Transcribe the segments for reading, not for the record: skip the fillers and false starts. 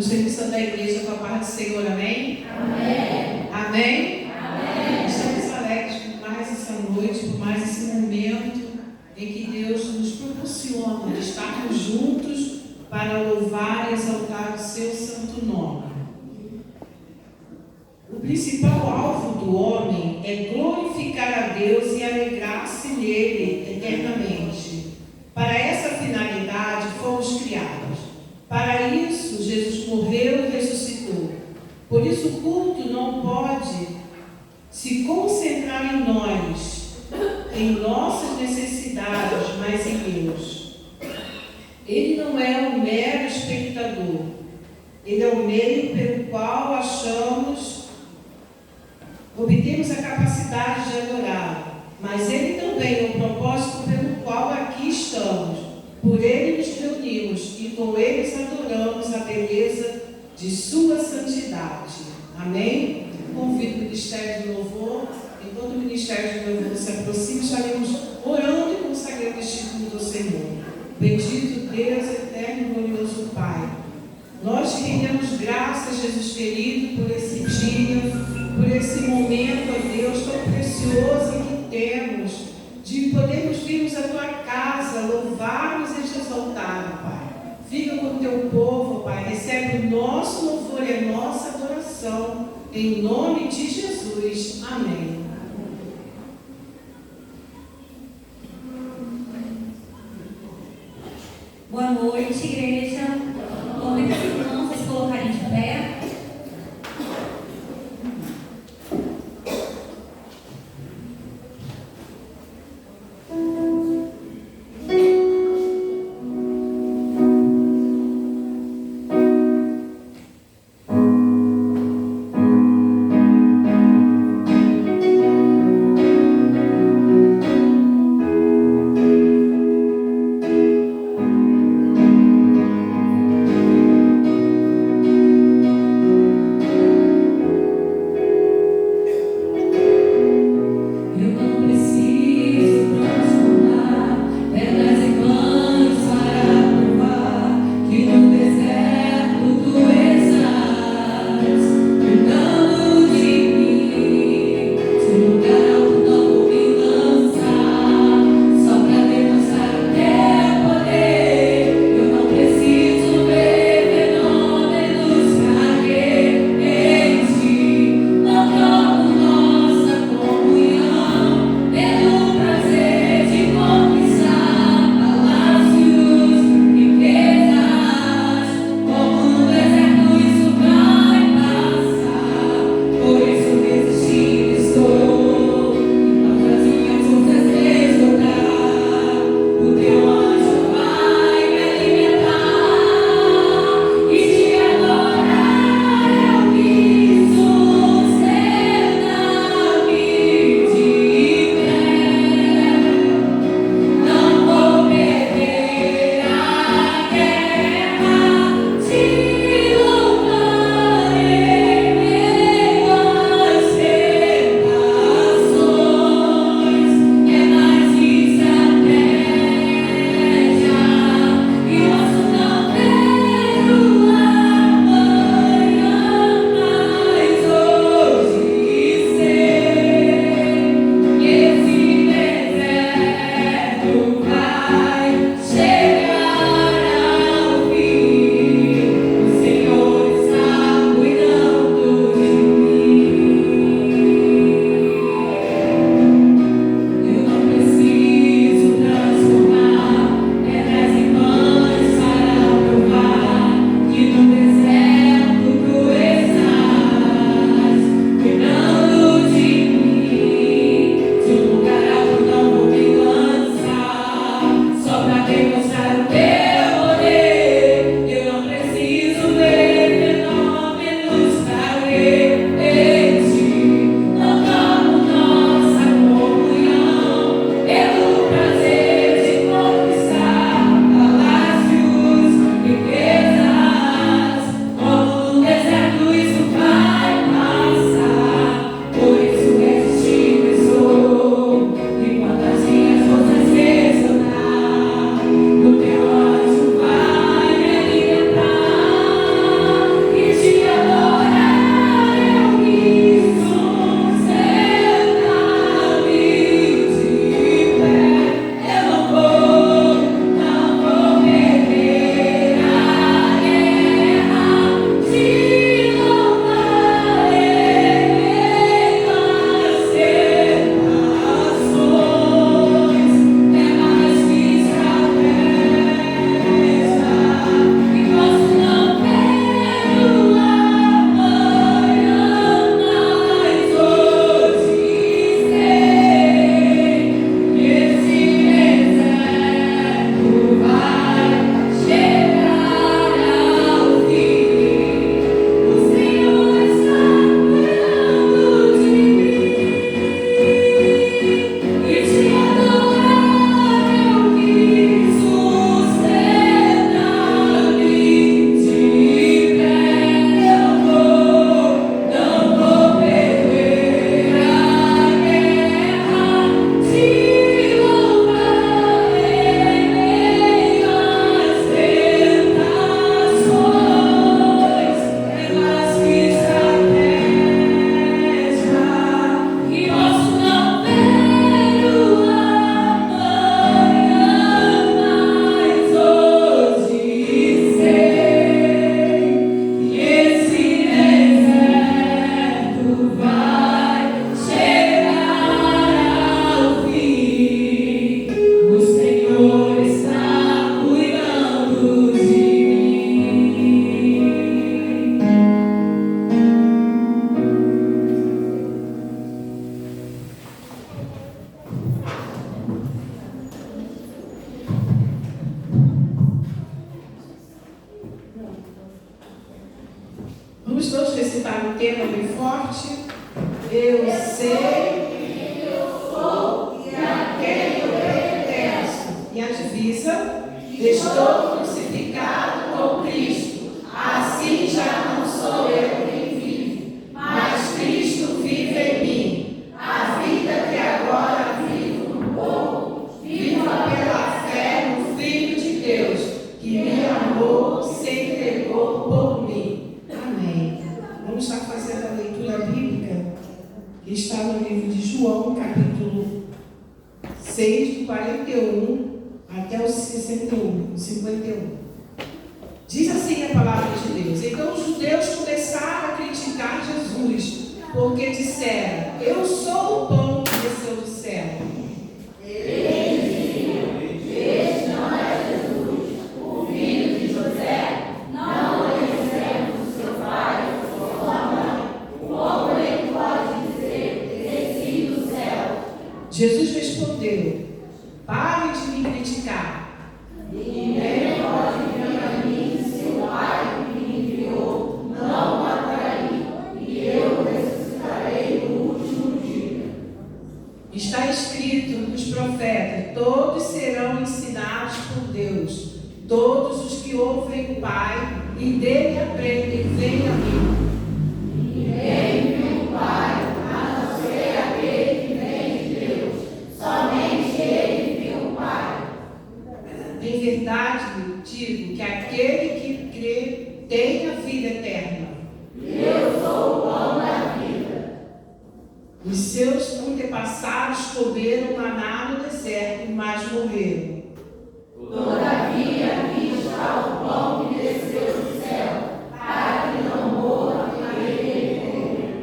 distribuição da igreja com a paz do Senhor, amém? Amém. Amém? Amém. Estamos alegres por mais essa noite, por mais esse momento em que Deus nos proporciona de estarmos juntos para louvar e exaltar o seu santo nome. O principal alvo do homem é glorificar a Deus e alegrar-se nele eternamente. Para essa finalidade fomos criados. Para isso, Jesus morreu e ressuscitou. Por isso, o culto não pode se concentrar em nós, em nossas necessidades, mas em Deus. Ele não é um mero espectador. Ele é o meio pelo qual obtemos a capacidade de adorar. Mas Ele também é o propósito pelo qual aqui estamos. Por Ele nos reunimos e com eles adoramos a beleza de Sua santidade. Amém? Convido o Ministério de Louvor. Enquanto o Ministério de Louvor se aproxima, estaremos orando e consagrando este culto ao Senhor. Bendito Deus, eterno e glorioso Pai. Nós te rendemos graças, Jesus querido, por esse dia, por esse momento, ó Deus, tão precioso que temos, de podermos virmos à tua casa, louvarmos e te exaltar, Pai. Fica com o teu povo, Pai, recebe o nosso louvor e a nossa adoração, em nome de Jesus. Amém. Boa noite, igreja. Convido os irmãos a se colocarem de pé. recitar um tema bem forte. Eu sei quem eu sou e a quem eu pertenço. E a divisa, estou crucificado com Cristo. Assim já não sou eu quem vive, mas Cristo vive em mim. A vida que agora vivo no corpo, viva pela fé no Filho de Deus, que me amou, se entregou por mim. Amém. Vamos estar fazendo a leitura bíblica que está no livro de João, capítulo 6, do 41 até o 51. Diz assim a palavra de Deus: Então os judeus começaram a criticar Jesus, porque disseram: Eu sou o pão que desceu do céu. Este não é Jesus, o filho de José. Não conhecemos o seu pai ou sua mãe. Como ele pode dizer: Desci do céu? Jesus respondeu: Pare de me criticar. Ninguém pode vir a mim se o Pai que me enviou não o atrair, e eu ressuscitarei no último dia. Está escrito nos profetas: todos serão ensinados por Deus. Todos os que ouvem o Pai e dele aprendem, vêm a mim. Ninguém viu o Pai, a não ser aquele que vem de Deus. Somente ele viu o Pai. Em verdade, digo que aquele que crê tem a vida eterna. Eu sou o pão da vida. Os seus antepassados comeram maná no deserto, mas morreram. Todavia, aqui está o pão que desceu do céu, para que não morra aquele que comer.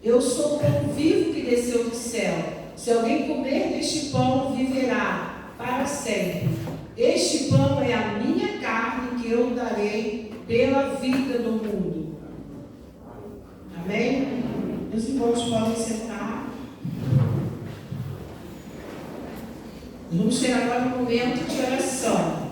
Eu sou o pão vivo que desceu do céu. Se alguém comer deste pão, viverá para sempre. Este pão é a minha carne que eu darei pela vida do mundo. Amém? Meus irmãos podem sentar. Vamos ter agora um momento de oração.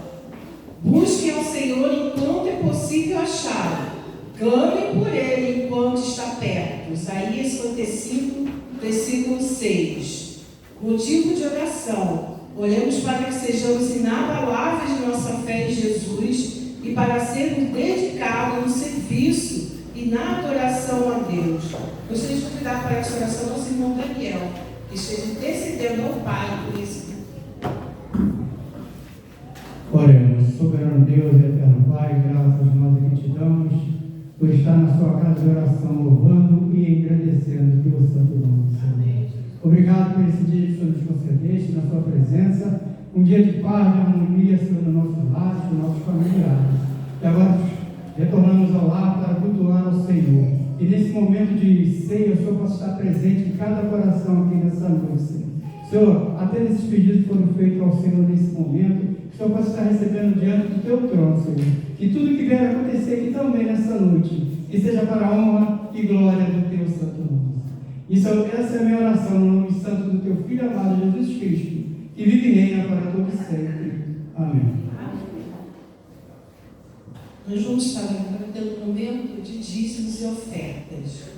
Busquem ao Senhor enquanto é possível achá-lo. Clamem por Ele enquanto está perto. Isaías 55, versículo 6. Motivo de oração. Oremos para que sejamos inabaláveis de nossa fé em Jesus e para sermos dedicados no serviço e na adoração a Deus. Gostaria de convidar para essa oração nosso irmão Daniel, que esteja intercedendo ao Pai por esse. Oremos. Soberano Deus e eterno Pai, graças nós aqui te damos por estar na sua casa de oração, louvando e agradecendo o teu santo nome, Senhor. Obrigado por esse dia que o Senhor nos concedeste na sua presença, um dia de paz, de harmonia, Senhor, no nosso lar, nos nossos familiares. E agora retornamos ao lar para cultuar ao Senhor. E nesse momento de ceia, o Senhor possa estar presente em cada coração aqui nessa noite, Senhor. Senhor, até esses pedidos que foram feitos ao Senhor nesse momento, o Senhor possa estar recebendo diante do teu trono, Senhor. Que tudo que vier a acontecer aqui também nessa noite, que seja para a honra e glória do teu santo nome. Essa é a minha oração no nome santo do teu Filho amado Jesus Cristo, que vive e reina para todo sempre. Amém. Nós vamos estar agora tendo um momento de dízimos e ofertas.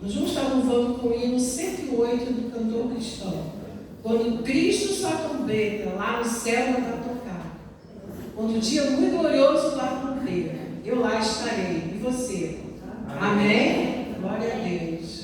Nós vamos estar louvando com o hino 108 do cantor cristão. Quando Cristo sua trombeta lá no céu vai tocar. Quando o dia muito glorioso lá romper, eu lá estarei. E você? Amém? Glória a Deus.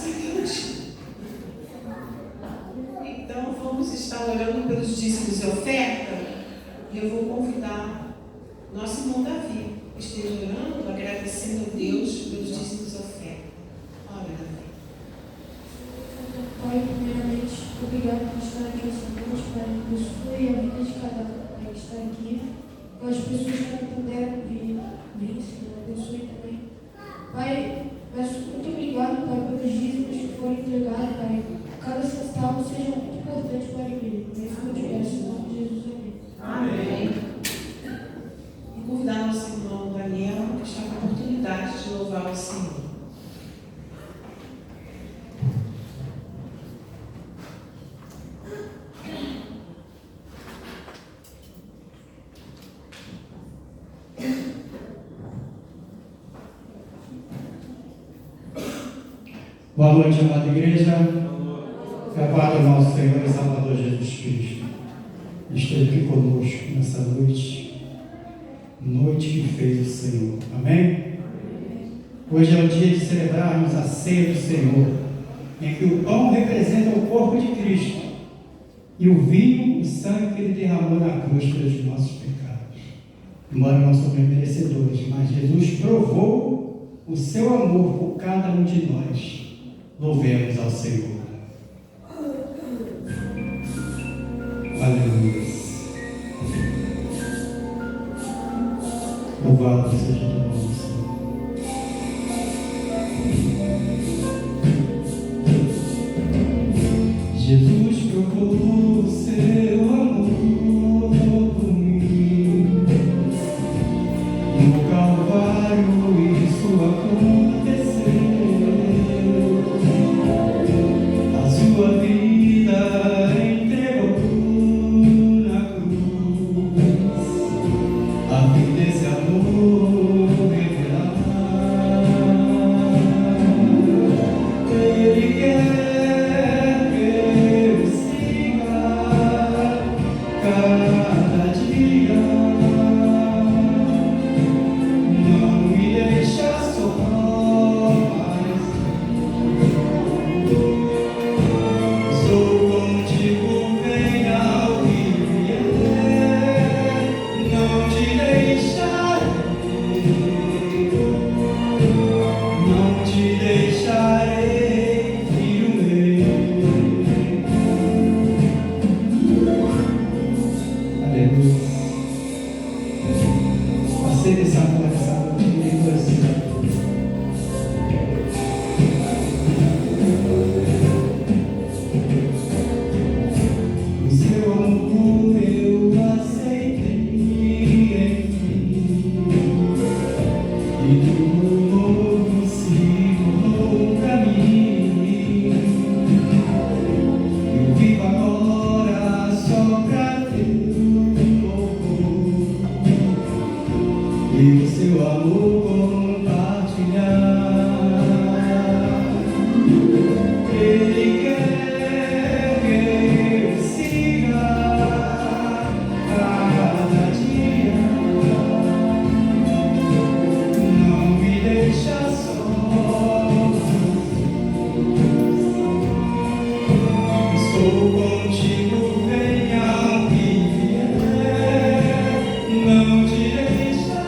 seguinte. Então, vamos estar orando pelos dízimos e oferta, e eu vou convidar nosso irmão Davi, que esteja orando, agradecendo a Deus pelos dízimos e oferta. Ora, Davi. Pai, primeiramente, obrigado por estar aqui essa noite, Pai, abençoe a vida de cada um que está aqui, com as pessoas que não puderam vir, Senhor, abençoe também. Pai, peço muito obrigado, Pai, pelos dízimos que foram entregados, Pai. Cada centavo seja muito importante para a igreja. É isso que eu te peço, em nome de Jesus, amém. Amém. E convidar nosso irmão Daniel, que está com a oportunidade de louvar o Senhor. Boa noite, amada igreja. Que a paz do nosso Senhor e Salvador Jesus Cristo esteja aqui conosco nessa noite, noite que fez o Senhor. Amém? Hoje é o dia de celebrarmos a ceia do Senhor, em que o pão representa o corpo de Cristo e o vinho, o sangue que Ele derramou na cruz pelos nossos pecados. Embora não somos merecedores, mas Jesus provou o seu amor por cada um de nós. Louvemos ao Senhor. Aleluia. Louvado seja o nome, Senhor. Jesus provou o seu amor por mim. No Calvário isso aconteceu. A sua vida entregou na cruz, a fim desse amor revelar. Ele quer que eu siga cada dia, não me deixa só mais. Sou contigo, venha ao que vier, não te deixarei, não te deixarei, filho meu. Aleluia. Aceita essa conversa em você. O seu amor eu aceitei, enfim, e tudo novo se tornou pra mim. Eu vivo agora só pra teu louvor e o seu amor compartilhar. Ele quer que eu siga cada dia, não me deixa só. Estou contigo, venha ao que vier, não te deixarei,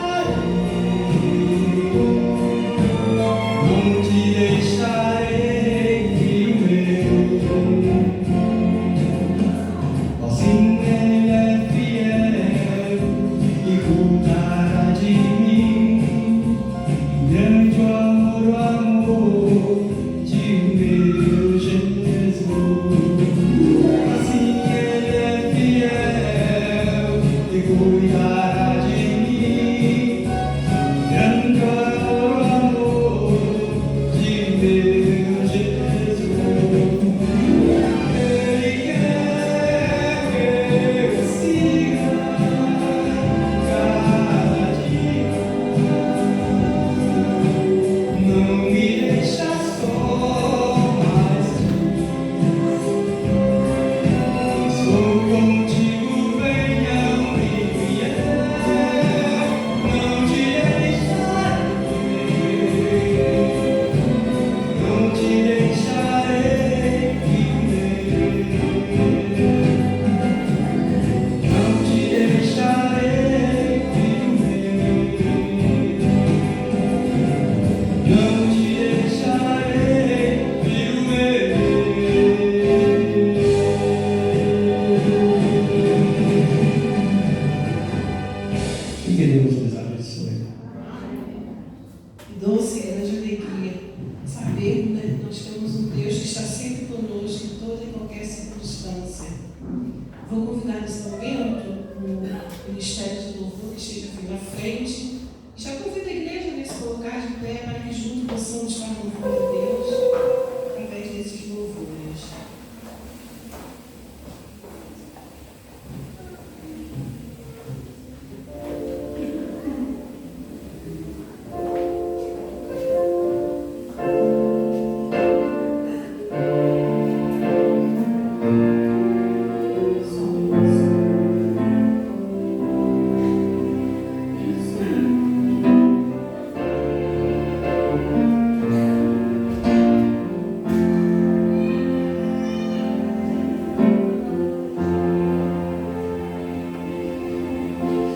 que Deus nos abençoe. Doce e grande alegria saber, né, que nós temos um Deus que está sempre conosco em toda e qualquer circunstância. Vou convidar nesse momento o Ministério de Louvor que esteja aqui na frente. Já convido a igreja a se colocar de pé para que juntos possamos estar louvando a Deus através desses louvores.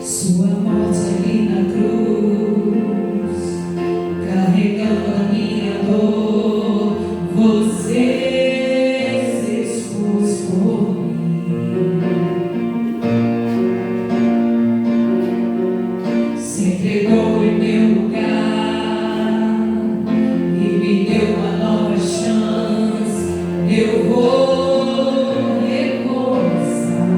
Sua morte ali na cruz, carregando a minha dor, você se expôs por mim, se entregou em meu lugar e me deu uma nova chance. Eu vou recomeçar.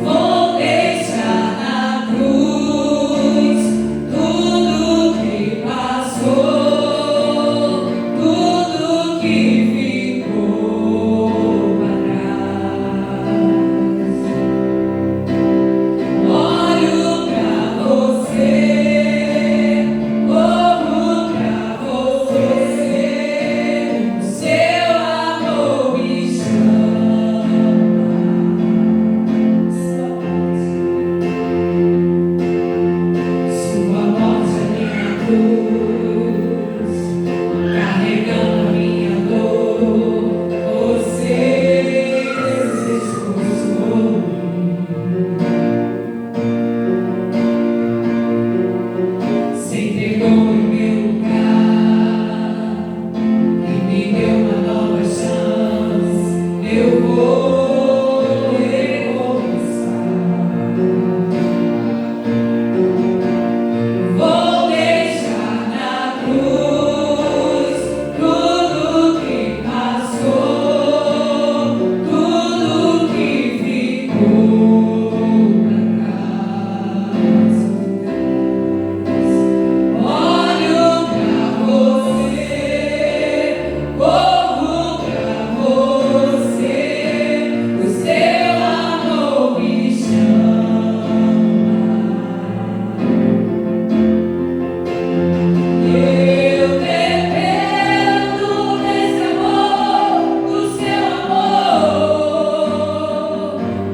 Vou deixar na cruz tudo que passou, tudo que ficou para trás. Olho pra você, corro pra você, o seu amor me chama. Sua morte ali na cruz, carregando a minha dor, você se expôs por mim, se entregou em meu lugar e me deu uma nova chance. Eu vou recomeçar. Vou deixar na cruz tudo que passou, tudo que ficou para trás. Olho pra você, corro pra você, o seu amor me chama. Eu dependo desse amor, do seu amor,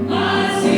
mais de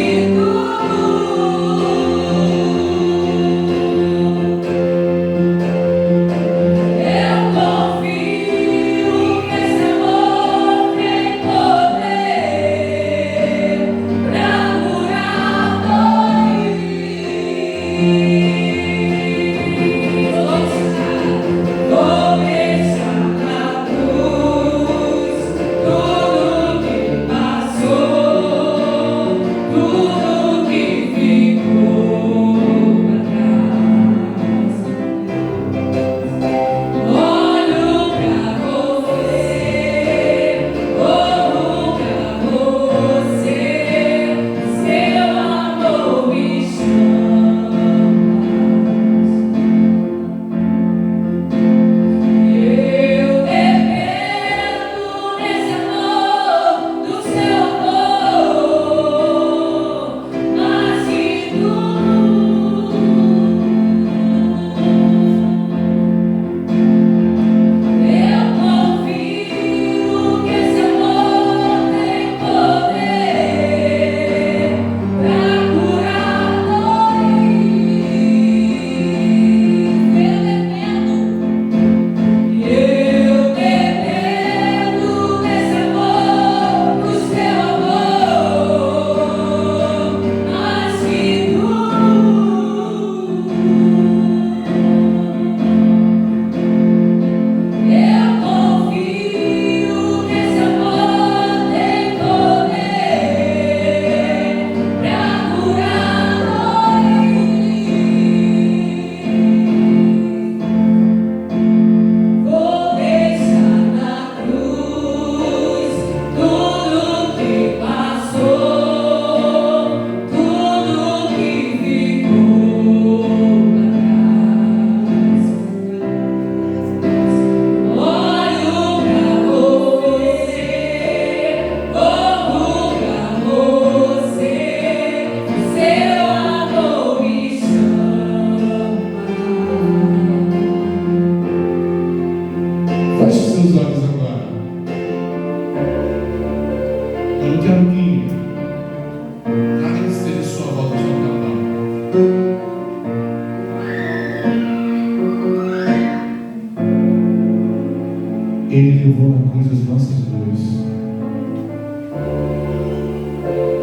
levou na cruz as nossas dores.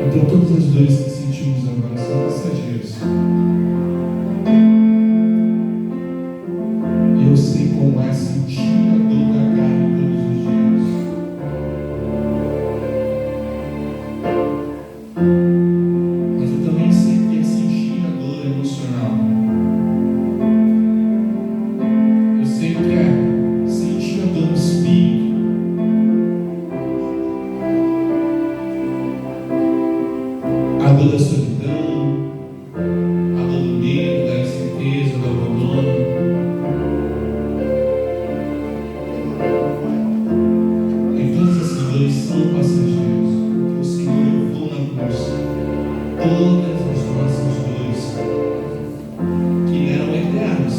Então todas as dores que sentimos agora são passageiras. E eu sei como é sentir a dor da carne todos os dias. Mas eu também sei que é sentir a dor emocional. Eu sei que é sentir a dor no espírito. A dor da solidão, a dor do medo, da incerteza, do abandono. E todas essas dores são passageiras, porque o Senhor levou na cruz todas as nossas dores, que eram eternas,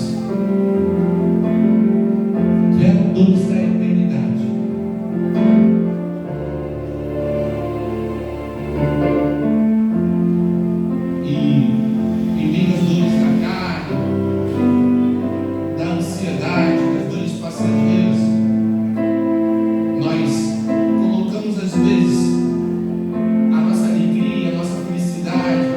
que eram dores da eternidade. E em meio às dores da carne, da ansiedade, das dores passageiras, nós colocamos às vezes a nossa alegria, a nossa felicidade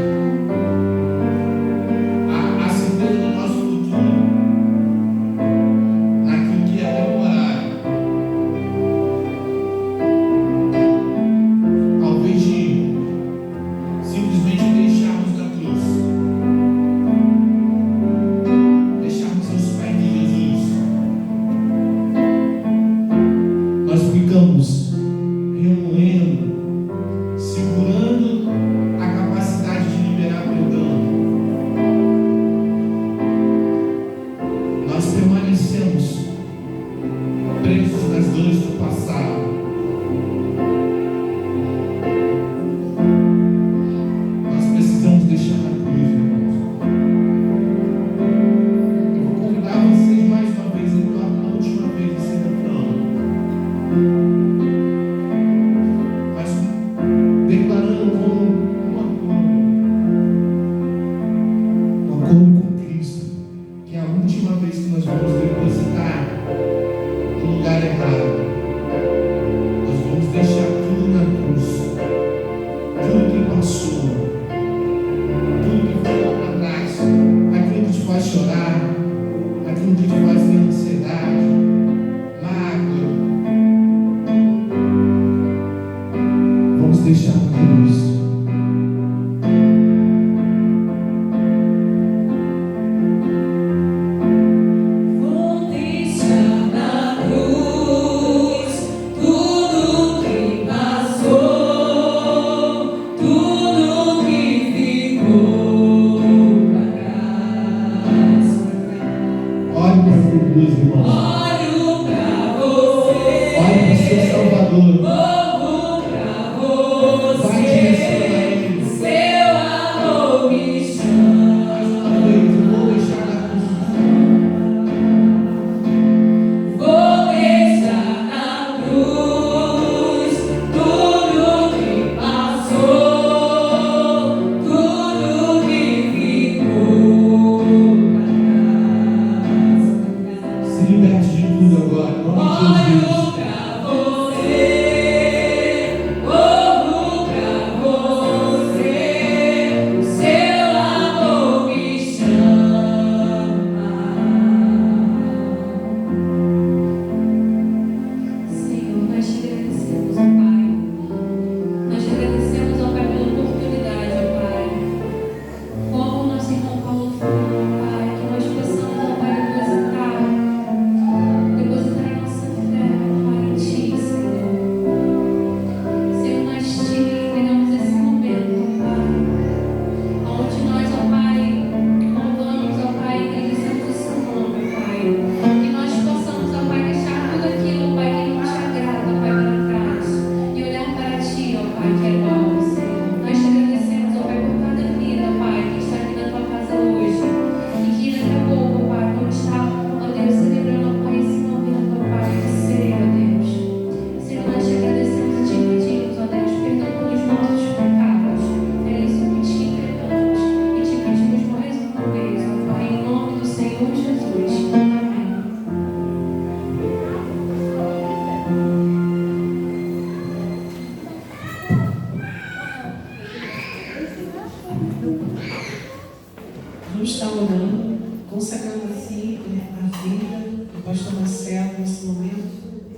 Vamos estar orando, consagrando assim a vida do pastor Marcelo nesse momento,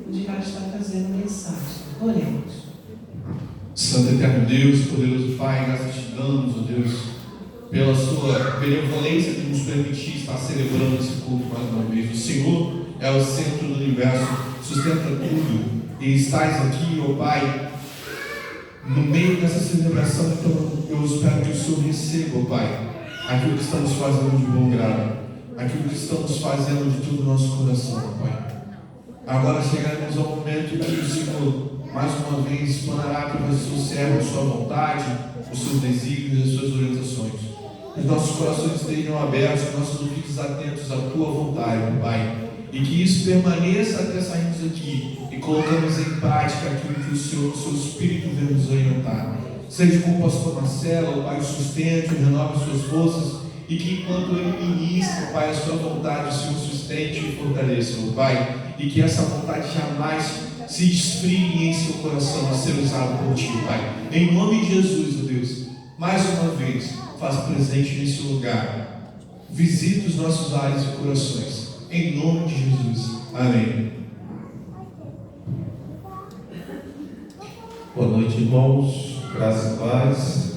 onde vai estar trazendo mensagem. Oremos. Santo Eterno Deus, poderoso Pai, graças te damos, ó Deus, pela sua benevolência de nos permitir estar celebrando esse culto mais uma vez. O Senhor é o centro do universo, sustenta tudo, e estás aqui, ó Pai, no meio dessa celebração. Então eu espero que o Senhor receba, ó Pai, aquilo que estamos fazendo de bom grado, aquilo que estamos fazendo de todo o nosso coração, ó Pai. Agora chegaremos ao momento que o Senhor mais uma vez expanará para o seu servo a sua vontade, os seus desígnios e as suas orientações. Os nossos corações estejam abertos, nossos ouvidos atentos à tua vontade, Pai. E que isso permaneça até sairmos aqui e colocamos em prática aquilo que o Senhor, o seu Espírito, vem nos orientar. Seja com o pastor Marcelo, Pai, o sustente, renove as suas forças, e que enquanto ele ministra, Pai, a sua vontade, o Senhor sustente e fortaleça, Pai. E que essa vontade jamais se esfrie em seu coração a ser usado por ti, Pai. Em nome de Jesus, ó Deus, mais uma vez, faz presente nesse lugar. Visita os nossos lares e corações. Em nome de Jesus. Amém. Boa noite, irmãos. Graças e paz.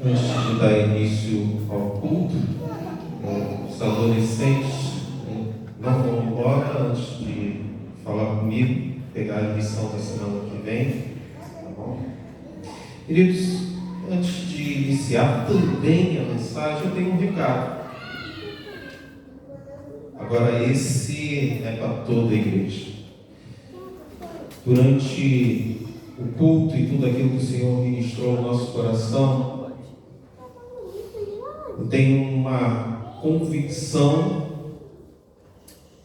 Antes de dar início ao culto, os adolescentes não vão embora antes de falar comigo, pegar a lição da semana que vem, tá bom? Queridos, antes de iniciar também a mensagem, eu tenho um recado. Agora, esse é para toda a igreja. Durante o culto e tudo aquilo que o Senhor ministrou no nosso coração, eu tenho uma convicção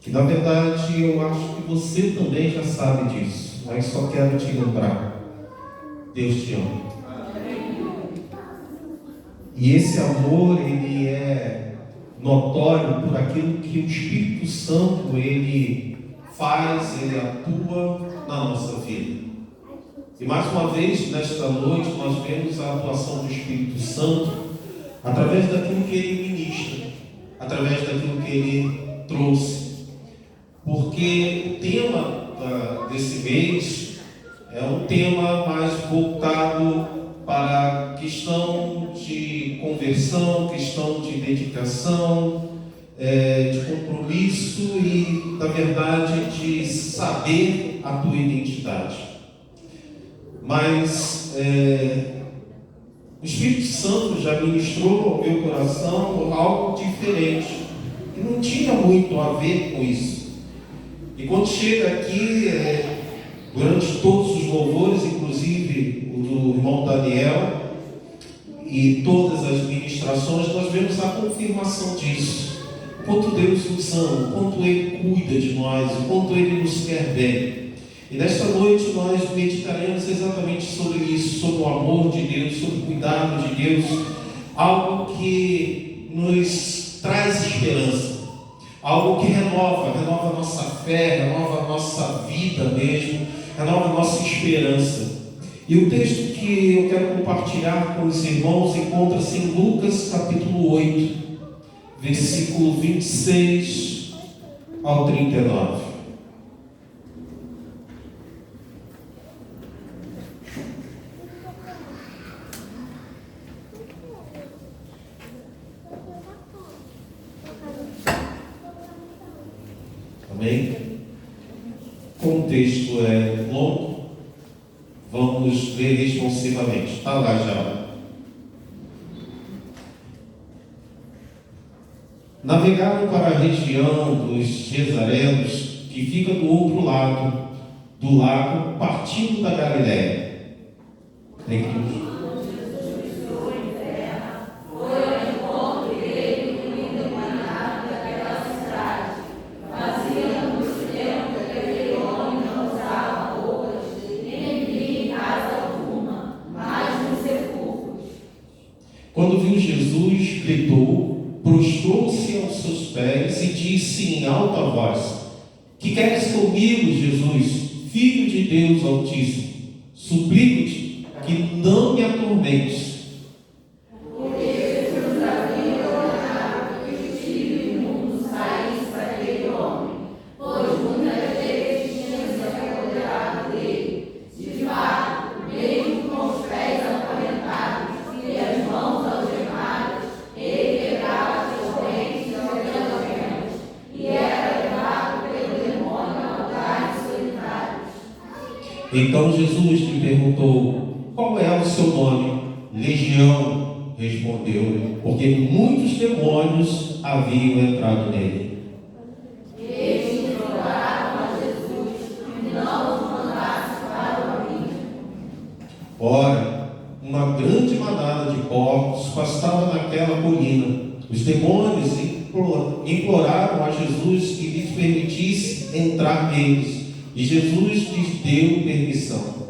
que, na verdade, eu acho que você também já sabe disso, mas só quero te lembrar: Deus te ama. E esse amor, ele é notório por aquilo que o Espírito Santo, ele faz, ele atua na nossa vida. E mais uma vez, nesta noite, nós vemos a atuação do Espírito Santo através daquilo que ele ministra, através daquilo que ele trouxe. Porque o tema desse mês é um tema mais voltado para a questão de conversão, questão de dedicação, de compromisso e, na verdade, de saber a tua identidade. Mas o Espírito Santo já ministrou ao meu coração algo diferente, que não tinha muito a ver com isso. E quando chega aqui, durante todos os louvores, inclusive o do irmão Daniel, e todas as ministrações, nós vemos a confirmação disso. O quanto Deus nos ama, o quanto Ele cuida de nós, o quanto Ele nos quer bem. E nesta noite nós meditaremos exatamente sobre isso, sobre o amor de Deus, sobre o cuidado de Deus, algo que nos traz esperança, algo que renova a nossa fé, renova a nossa vida mesmo, renova a nossa esperança. E o texto que eu quero compartilhar com os irmãos encontra-se em Lucas capítulo 8, versículo 26 ao 39. Amém? Como o texto é longo, vamos ler responsivamente. Está lá já. Navegaram para a região dos Gesarenos, que fica do outro lado do lago, partindo da Galiléia. Quando viu Jesus, gritou, prostrou-se aos seus pés e disse em alta voz: Que queres comigo, Jesus, Filho de Deus Altíssimo? Suplico-te que não me atormentes. Então Jesus lhe perguntou: qual é o seu nome? Legião, respondeu, porque muitos demônios haviam entrado nele. Ora, uma grande manada de porcos pastava naquela colina. Os demônios imploraram a Jesus que lhes permitisse entrar neles, e Jesus lhes deu permissão.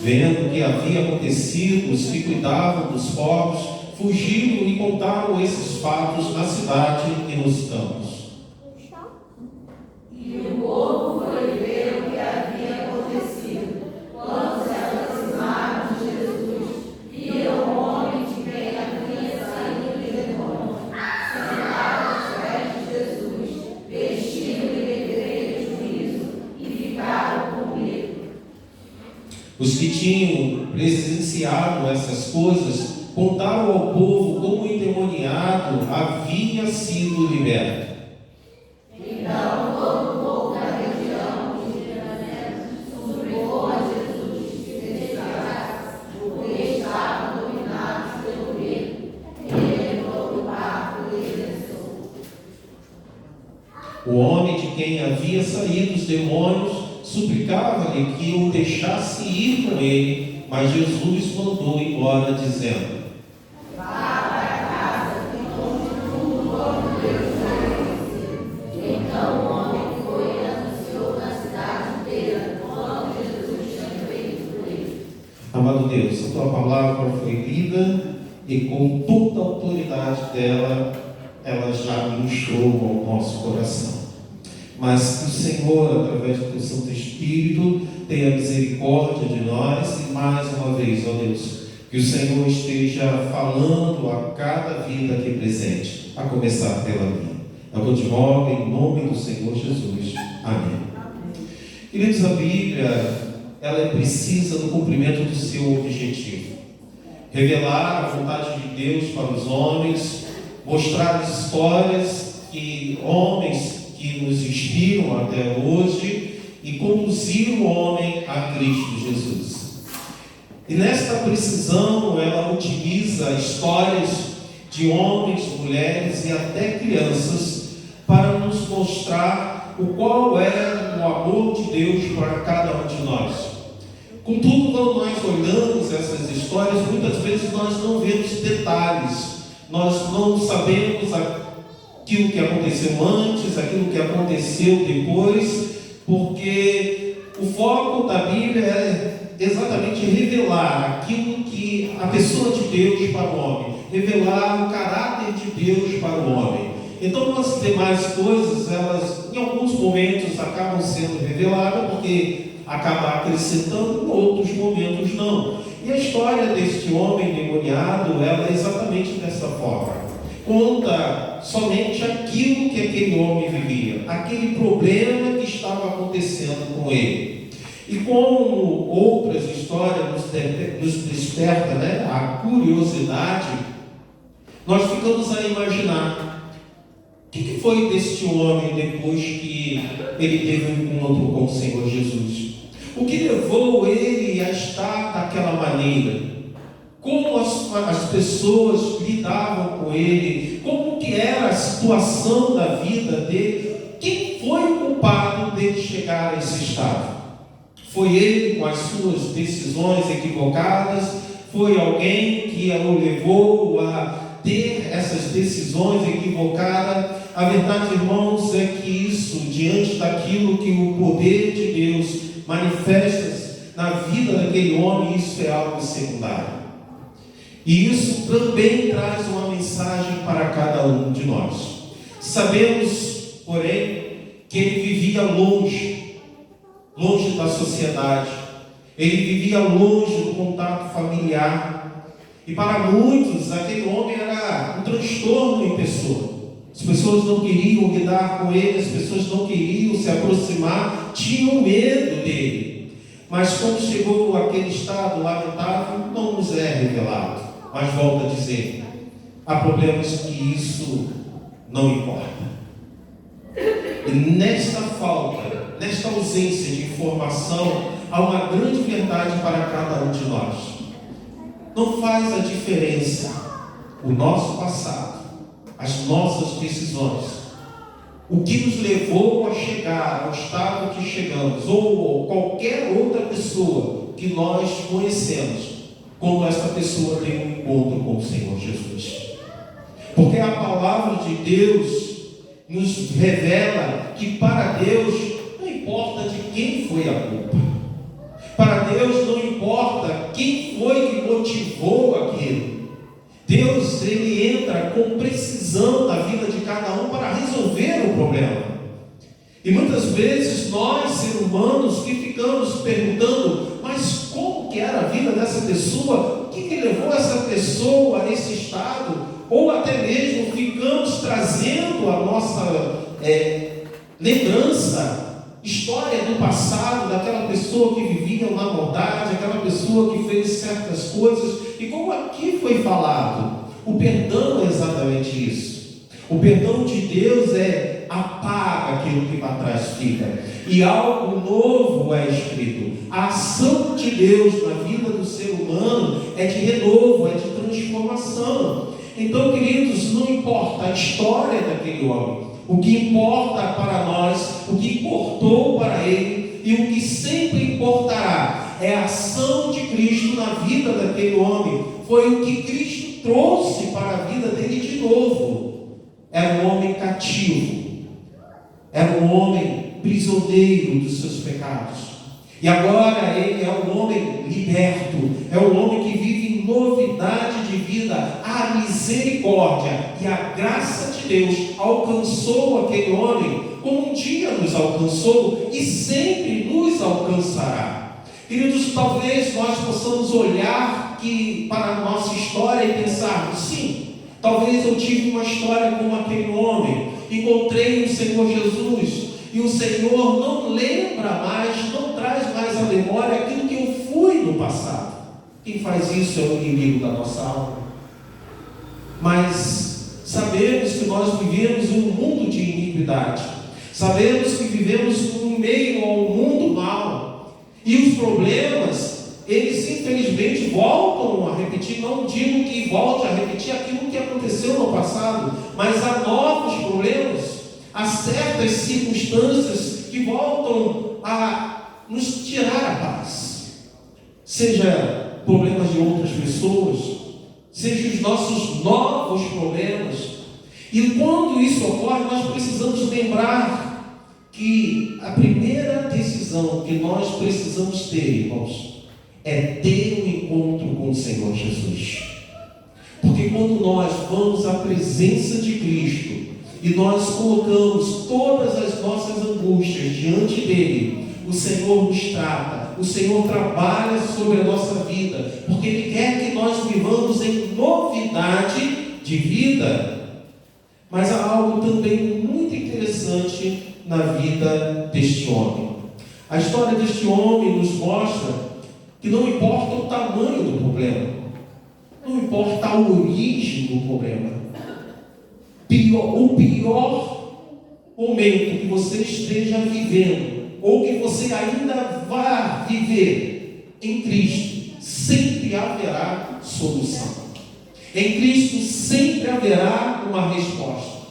Vendo o que havia acontecido, os que cuidavam dos porcos fugiram e contaram esses fatos na cidade e nos campos. E o povo foi ver o que havia acontecido. Quando se aproximaram de Jesus, viram um homem de quem havia saído de demônio, sentado aos pés de Jesus, vestido de letreiro de juízo, e ficaram com medo. Os que tinham presenciado essas coisas contaram ao povo como o endemoniado havia sido liberto. Então todo o povo da região de Jerusalém suplicou a Jesus que se retirasse, porque estavam dominados pelo medo. Ele entrou no barco e desceu. O homem de quem havia saído os demônios suplicava-lhe que o deixasse ir com ele, mas Jesus mandou embora, dizendo: Então o homem foi e anunciou na cidade inteira quanto Jesus tinha feito por ele. Amado Deus, a tua palavra foi lida e com toda a autoridade dela, ela já ministrou ao nosso coração. Mas que o Senhor, através do teu Santo Espírito, tenha misericórdia de nós e mais uma vez, ó Deus, que o Senhor esteja falando a cada vida aqui presente, a começar pela minha. É o que eu te rogo em nome do Senhor Jesus. Amém. Queridos, a Bíblia, ela é precisa no cumprimento do seu objetivo. Revelar a vontade de Deus para os homens, mostrar as histórias que homens que nos inspiram até hoje e conduzir o homem a Cristo Jesus. E nesta precisão, ela utiliza histórias de homens, mulheres e até crianças para nos mostrar o qual é o amor de Deus para cada um de nós. Contudo, quando nós olhamos essas histórias, muitas vezes nós não vemos detalhes, nós não sabemos aquilo que aconteceu antes, aquilo que aconteceu depois, porque o foco da Bíblia é exatamente revelar aquilo que a pessoa de Deus para o homem, revelar o caráter de Deus para o homem. Então as demais coisas, elas em alguns momentos acabam sendo reveladas, porque acaba acrescentando, em outros momentos não. E a história deste homem endemoniado, ela é exatamente dessa forma. Conta somente aquilo que aquele homem vivia, aquele problema que estava acontecendo com ele. E como outras histórias nos desperta, a curiosidade, nós ficamos a imaginar o que foi deste homem depois que ele teve um encontro com o Senhor Jesus. O que levou ele a estar daquela maneira? Como as pessoas lidavam com ele, como que era a situação da vida dele, quem foi o culpado dele chegar a esse estado? Foi ele com as suas decisões equivocadas? Foi alguém que o levou a ter essas decisões equivocadas? A verdade, irmãos, é que isso, diante daquilo que o poder de Deus manifesta na vida daquele homem, isso é algo secundário. E isso também traz uma mensagem para cada um de nós. Sabemos, porém, que ele vivia longe da sociedade. Ele vivia longe do contato familiar. E para muitos, aquele homem era um transtorno em pessoa. As pessoas não queriam lidar com ele, as pessoas não queriam se aproximar, tinham medo dele. mas como chegou àquele estado lamentável, não nos é revelado. Mas volto a dizer, há problemas que isso não importa. E nesta falta, nesta ausência de informação, há uma grande verdade para cada um de nós. Não faz a diferença o nosso passado, as nossas decisões, o que nos levou a chegar ao estado que chegamos, ou qualquer outra pessoa que nós conhecemos, quando essa pessoa tem um encontro com o Senhor Jesus. Porque a palavra de Deus nos revela que para Deus não importa de quem foi a culpa. Para Deus não importa quem foi que motivou aquilo. Deus, Ele entra com precisão na vida de cada um para resolver o problema. E muitas vezes nós, seres humanos, que ficamos perguntando, mas como que era a vida dessa pessoa? O que levou essa pessoa a esse estado? Ou até mesmo ficamos trazendo a nossa lembrança, história do passado, daquela pessoa que vivia na maldade, aquela pessoa que fez certas coisas. E como aqui foi falado, o perdão é exatamente isso. O perdão de Deus apaga aquilo que para trás fica, e algo novo é escrito. A ação de Deus na vida do ser humano é de renovo, é de transformação. Então, queridos, não importa a história daquele homem, o que importa para nós, o que importou para ele e o que sempre importará é a ação de Cristo na vida daquele homem. Foi o que Cristo trouxe para a vida dele de novo. Era um homem cativo, era um homem prisioneiro dos seus pecados. E agora ele é um homem liberto, é um homem que vive em novidade de vida. A misericórdia e a graça de Deus alcançou aquele homem, como um dia nos alcançou e sempre nos alcançará. Queridos, talvez nós possamos olhar para a nossa história e pensar, sim, talvez eu tive uma história como aquele homem, encontrei o Senhor Jesus, e o Senhor não lembra mais, não traz mais à memória aquilo que eu fui no passado. Quem faz isso é o inimigo da nossa alma. Mas sabemos que nós vivemos em um mundo de iniquidade. Sabemos que vivemos em meio ao mundo mau. E os problemas, eles infelizmente voltam a repetir. Não digo que volte a repetir aquilo que aconteceu no passado, mas há novos problemas. Há certas circunstâncias que voltam a nos tirar a paz. Seja problemas de outras pessoas, seja os nossos novos problemas. E quando isso ocorre, nós precisamos lembrar que a primeira decisão que nós precisamos ter, irmãos, é ter um encontro com o Senhor Jesus. Porque quando nós vamos à presença de Cristo, e nós colocamos todas as nossas angústias diante dele, o Senhor nos trata, o Senhor trabalha sobre a nossa vida, porque Ele quer que nós vivamos em novidade de vida. Mas há algo também muito interessante na vida deste homem. A história deste homem nos mostra que não importa o tamanho do problema, não importa a origem do problema, o pior momento que você esteja vivendo, ou que você ainda vá viver, em Cristo sempre haverá solução. Em Cristo sempre haverá uma resposta.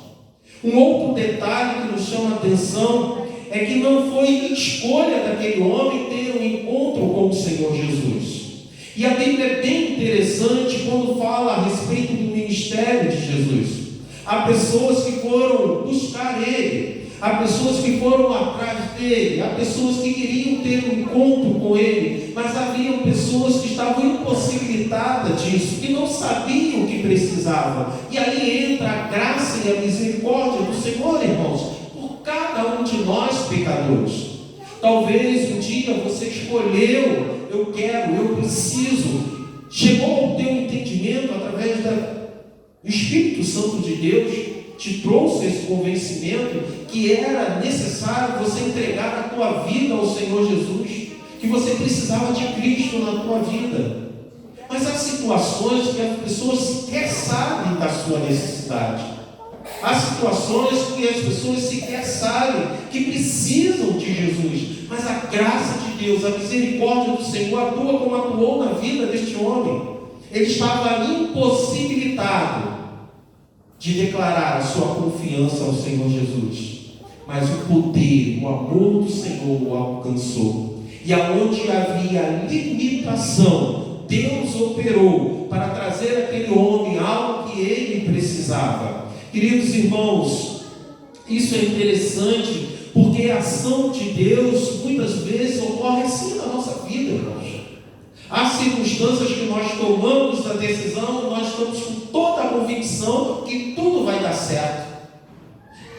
Um outro detalhe que nos chama a atenção é que não foi escolha daquele homem ter um encontro com o Senhor Jesus. E a Bíblia é bem interessante quando fala a respeito do ministério de Jesus. Há pessoas que foram buscar Ele, há pessoas que foram atrás dele, há pessoas que queriam ter um encontro com Ele, mas haviam pessoas que estavam impossibilitadas disso, que não sabiam o que precisavam. E aí entra a graça e a misericórdia do Senhor, irmãos, por cada um de nós pecadores. Talvez um dia você escolheu, eu quero, eu preciso, chegou ao teu entendimento através o Espírito Santo de Deus te trouxe esse convencimento que era necessário você entregar a tua vida ao Senhor Jesus, que você precisava de Cristo na tua vida. Mas há situações que as pessoas sequer sabem da sua necessidade. Há situações que as pessoas sequer sabem que precisam de Jesus. Mas a graça de Deus, a misericórdia do Senhor atua como atuou na vida deste homem. Ele estava impossibilitado de declarar a sua confiança ao Senhor Jesus. Mas o poder, o amor do Senhor o alcançou. E aonde havia limitação, Deus operou para trazer àquele homem algo que ele precisava. Queridos irmãos, isso é interessante, porque a ação de Deus muitas vezes ocorre assim na nossa vida, irmãos. Há circunstâncias que nós tomamos a decisão, nós estamos com toda a convicção que tudo vai dar certo.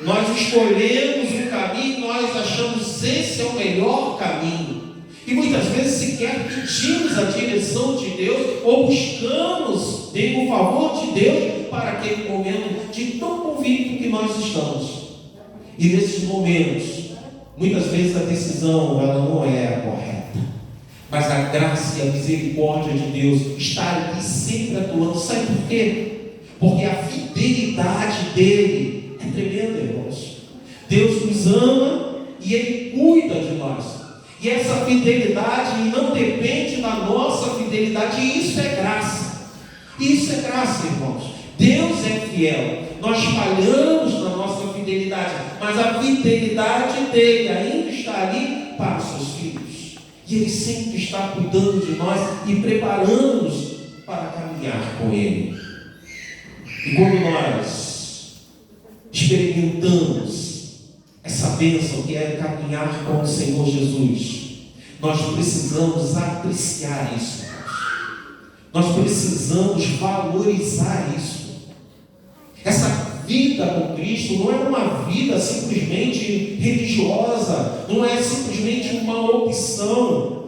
Nós escolhemos um caminho, nós achamos esse é o melhor caminho. E muitas vezes sequer pedimos a direção de Deus ou buscamos o favor de Deus para aquele momento de tão convicto que nós estamos. E nesses momentos, muitas vezes a decisão ela não é a correta. Mas a graça e a misericórdia de Deus está ali sempre atuando. Sabe por quê? Porque a fidelidade dele é tremenda, irmãos. Deus nos ama e Ele cuida de nós. E essa fidelidade não depende da nossa fidelidade. E isso é graça. Isso é graça, irmãos. Deus é fiel. Nós falhamos na nossa fidelidade, mas a fidelidade dele ainda está ali para os seus filhos. E Ele sempre está cuidando de nós e preparando-nos para caminhar com Ele. E quando nós experimentamos essa bênção que é caminhar com o Senhor Jesus, nós precisamos apreciar isso. Nós precisamos valorizar isso. Essa vida com Cristo não é uma vida simplesmente religiosa, não é simplesmente uma opção.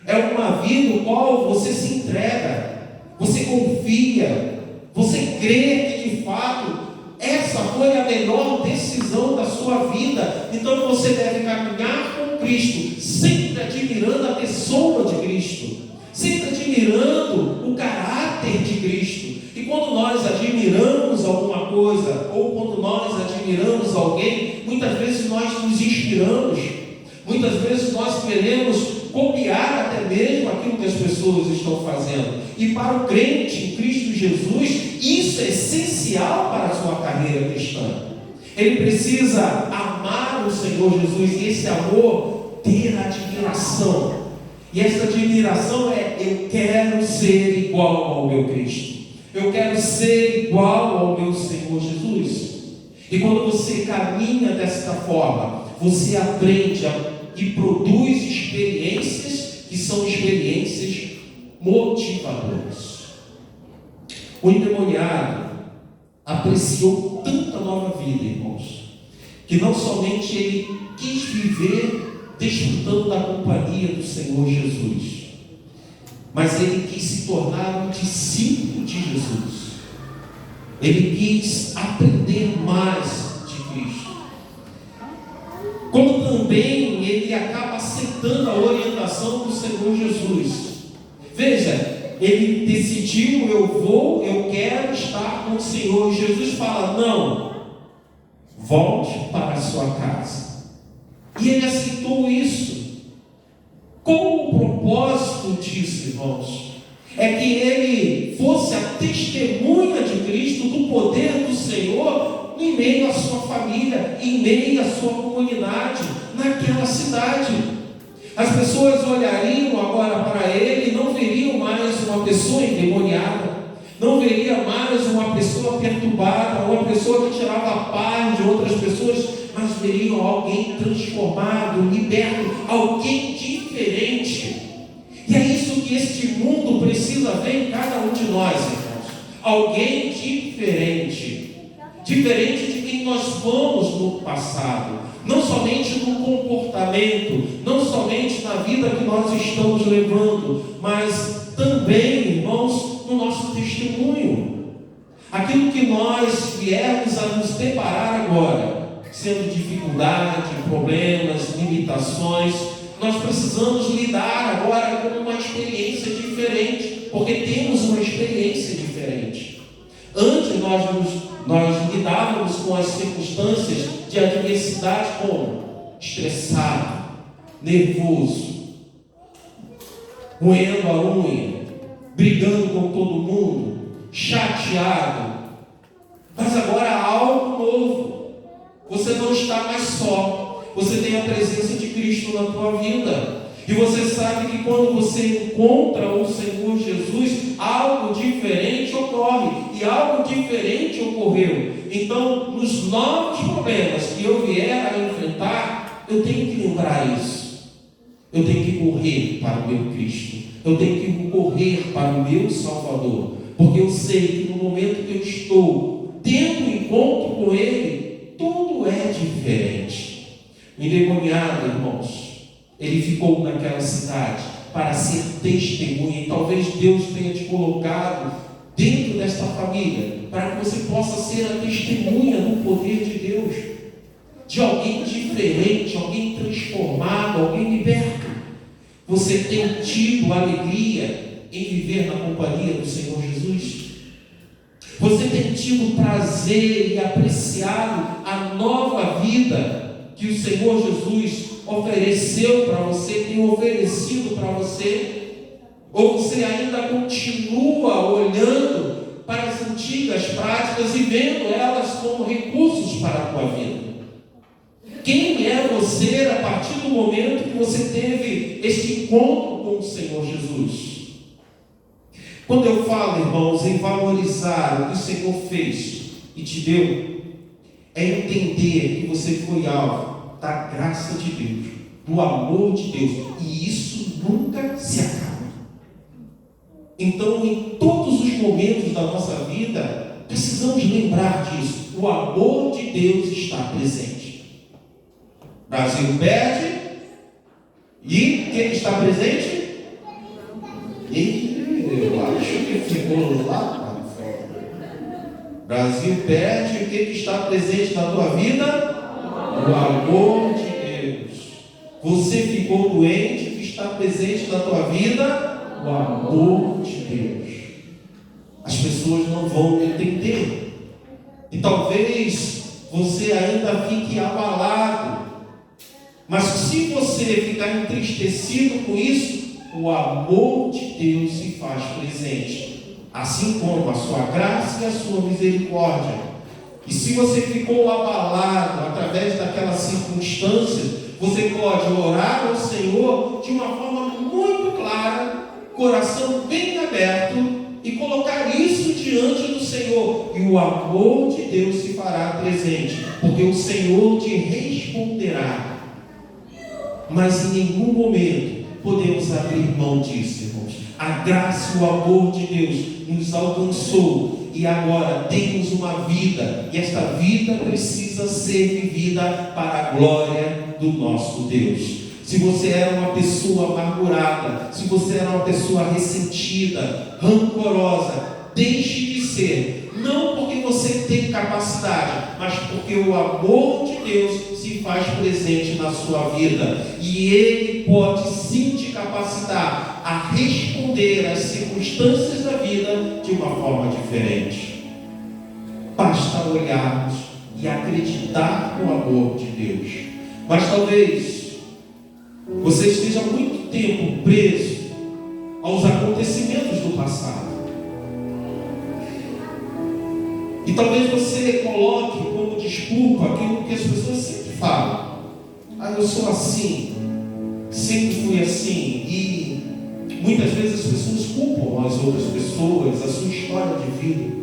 É uma vida no qual você se entrega, você confia, você crê que de fato essa foi a melhor decisão da sua vida. Então você deve caminhar com Cristo, sempre admirando a pessoa de Cristo, sempre admirando o caráter de Cristo. E quando nós admiramos alguma coisa, ou quando nós admiramos alguém, muitas vezes nós nos inspiramos, muitas vezes nós queremos copiar até mesmo aquilo que as pessoas estão fazendo. E para o crente em Cristo Jesus, isso é essencial para a sua carreira cristã. Ele precisa amar o Senhor Jesus, e esse amor ter admiração. E essa admiração é: eu quero ser igual ao meu Cristo, eu quero ser igual ao meu Senhor Jesus. E quando você caminha desta forma, você aprende e produz experiências que são experiências motivadoras. O endemoniado apreciou tanto a nova vida, irmãos, que não somente ele quis viver desfrutando da companhia do Senhor Jesus, mas ele quis se tornar um discípulo de Jesus. Ele quis aprender mais de Cristo. Como também ele acaba aceitando a orientação do Senhor Jesus. Veja, ele decidiu: eu quero estar com o Senhor. E Jesus fala: não, volte para a sua casa. E ele aceitou isso. Qual o propósito disso, irmãos? É que ele fosse a testemunha de Cristo, do poder do Senhor, em meio à sua família, em meio à sua comunidade, naquela cidade. As pessoas olhariam agora para ele e não veriam mais uma pessoa endemoniada, não veria mais uma pessoa perturbada, uma pessoa que tirava a paz de outras pessoas, mas veriam alguém transformado, liberto, alguém diferente. E é isso que este mundo precisa ver em cada um de nós, irmãos. Alguém diferente. Diferente de quem nós fomos no passado. Não somente no comportamento, não somente na vida que nós estamos levando, mas também, irmãos, no nosso testemunho. Aquilo que nós viermos a nos deparar agora, sendo dificuldade, problemas, limitações, nós precisamos lidar agora com uma experiência diferente, porque temos uma experiência diferente. Antes nós lidávamos com as circunstâncias de adversidade como estressado, nervoso, roendo a unha, brigando com todo mundo, chateado. Mas agora há algo novo. Você não está mais só. Você tem a presença de Cristo na tua vida. E você sabe que quando você encontra o Senhor Jesus, algo diferente ocorre. E algo diferente ocorreu. Então, nos novos problemas que eu vier a enfrentar, eu tenho que lembrar isso. Eu tenho que correr para o meu Cristo. Eu tenho que correr para o meu Salvador. Porque eu sei que no momento que eu estou tendo um encontro com Ele, tudo é diferente. O endemoniado, irmãos, ele ficou naquela cidade para ser testemunha. E talvez Deus tenha te colocado dentro desta família para que você possa ser a testemunha do poder de Deus, de alguém diferente, alguém transformado, alguém liberto. Você tem tido alegria em viver na companhia do Senhor Jesus? Você tem tido prazer e apreciado a nova vida que o Senhor Jesus ofereceu para você, tem oferecido para você? Ou você ainda continua olhando para as antigas práticas e vendo elas como recursos para a tua vida? Quem é você a partir do momento que você teve este encontro com o Senhor Jesus? Quando eu falo, irmãos, em valorizar o que o Senhor fez e te deu, é entender que você foi alvo da graça de Deus, do amor de Deus, e isso nunca se acaba. Então, em todos os momentos da nossa vida, precisamos lembrar disso. O amor de Deus está presente. Brasil perde, e quem está presente? Eu acho que ficou lá fora. Brasil perde, o que está presente na tua vida? O amor de Deus. Você ficou doente, o que está presente na tua vida? O amor de Deus. As pessoas não vão entender. E talvez você ainda fique abalado. Mas se você ficar entristecido com isso, o amor de Deus se faz presente, assim como a sua graça e a sua misericórdia. E se você ficou abalado através daquelas circunstâncias, você pode orar ao Senhor de uma forma muito clara, coração bem aberto, e colocar isso diante do Senhor, e o amor de Deus se fará presente, porque o Senhor te responderá. Mas em nenhum momento podemos abrir mão disso, irmãos. A graça e o amor de Deus nos alcançou e agora temos uma vida, e esta vida precisa ser vivida para a glória do nosso Deus. Se você era uma pessoa amargurada, se você era uma pessoa ressentida, rancorosa, deixe de ser, não porque você tem capacidade, mas porque o amor de Deus se faz presente na sua vida, e Ele pode sim te capacitar a responder às circunstâncias da vida de uma forma diferente. Basta olharmos e acreditar no amor de Deus. Mas talvez você esteja muito tempo preso aos acontecimentos do passado. E talvez você coloque como desculpa aquilo que as pessoas sempre falam. Eu sou assim, sempre fui assim. E muitas vezes as pessoas culpam as outras pessoas, a sua história de vida.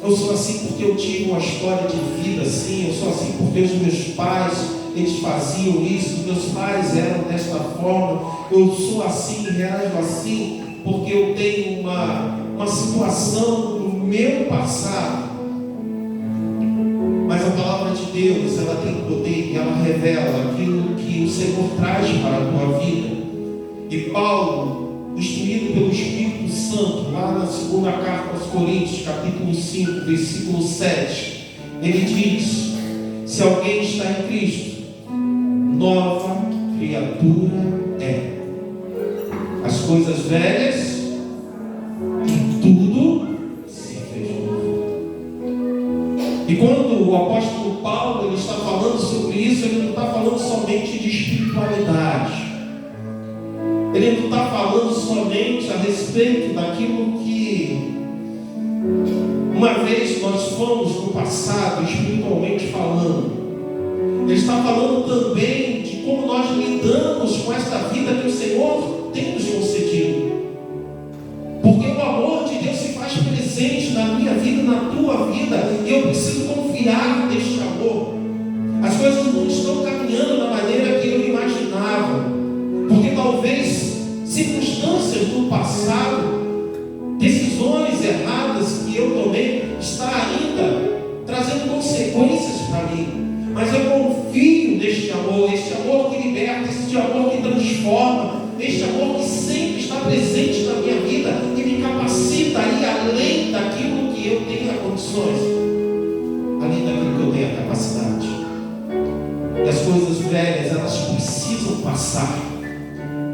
Eu sou assim porque eu tive uma história de vida assim. Eu sou assim porque os meus pais, eles faziam isso. Meus pais eram desta forma. Eu sou assim, reajo assim porque eu tenho uma situação no meu passado. Mas a palavra de Deus, ela tem poder e ela revela aquilo que o Senhor traz para a tua vida. E Paulo, instruído pelo Espírito Santo, lá na segunda carta aos Coríntios, capítulo 5, versículo 7, ele diz: se alguém está em Cristo, nova criatura é. As coisas velhas e tudo se fez novo. E quando o apóstolo Paulo ele está falando sobre isso, ele não está falando somente de espiritualidade. Ele não está falando somente a respeito daquilo que uma vez nós fomos no passado, espiritualmente falando. Ele está falando também de como nós lidamos com esta vida que o Senhor tem nos concedido. Porque o amor de Deus se faz presente na minha vida e na tua vida. E eu preciso confiar neste amor. As coisas não estão caminhando da maneira que eu imaginava. Porque talvez circunstâncias do passado, decisões erradas que eu tomei, está ainda trazendo consequências para mim. Mas eu confio neste amor, este amor que liberta, este amor que transforma, este amor que sempre está presente na minha vida e me capacita a ir além daquilo que eu tenho condições, além daquilo que eu tenho a capacidade. E as coisas velhas, elas precisam passar,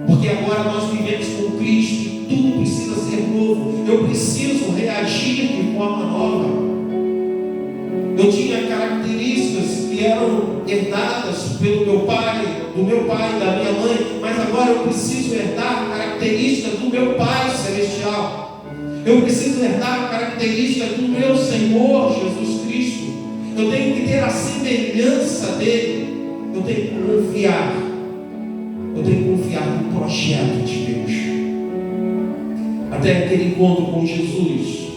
porque agora nós vivemos com Cristo e tudo precisa ser novo. Eu preciso reagir de forma nova. Eu tinha características que eram herdadas pelo meu pai, do meu pai e da minha mãe, mas agora eu preciso herdar características do meu Pai Celestial. Eu preciso herdar características do meu Senhor Jesus Cristo. Eu tenho que ter a semelhança dele. Eu tenho que confiar. Eu tenho que confiar no projeto de Deus. Até aquele encontro com Jesus,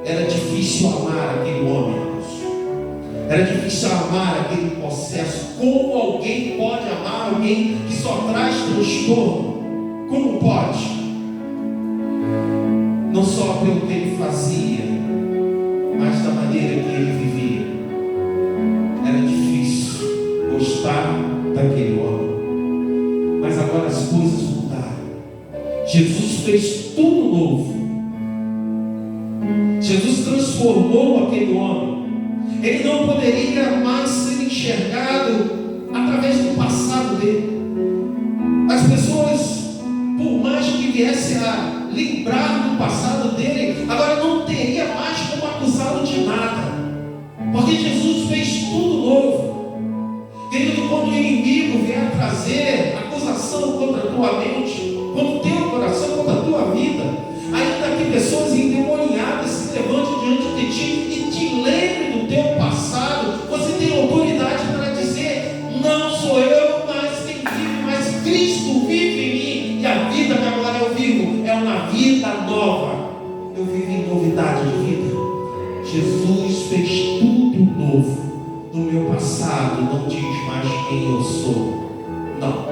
era difícil amar aquele homem. Era difícil amar aquele processo. Como alguém pode amar alguém que só traz transtorno? Como pode? Não só pelo que ele fazia, mas da maneira que ele vivia. Era difícil gostar daquele homem. Mas agora as coisas mudaram. Jesus fez tudo novo. Jesus transformou aquele homem. Ele não poderia mais ser enxergado através do passado dele. As pessoas, por mais que viessem a lembrar do passado dele, agora não teria mais como acusá-lo de nada, porque Jesus fez tudo novo. Querido, quando o inimigo vier trazer acusação contra a tua mente, contra o teu coração, contra a tua vida, ainda que pessoas endemoniadas se levantem diante de ti e te lembrem do teu passado, você tem autoridade para dizer: não sou eu mais quem vive, mas Cristo vive em mim, e a vida que agora eu vivo é uma vida nova. Eu vivo em novidade de vida. Jesus fez tudo novo. No meu passado não diz mais quem eu sou, não,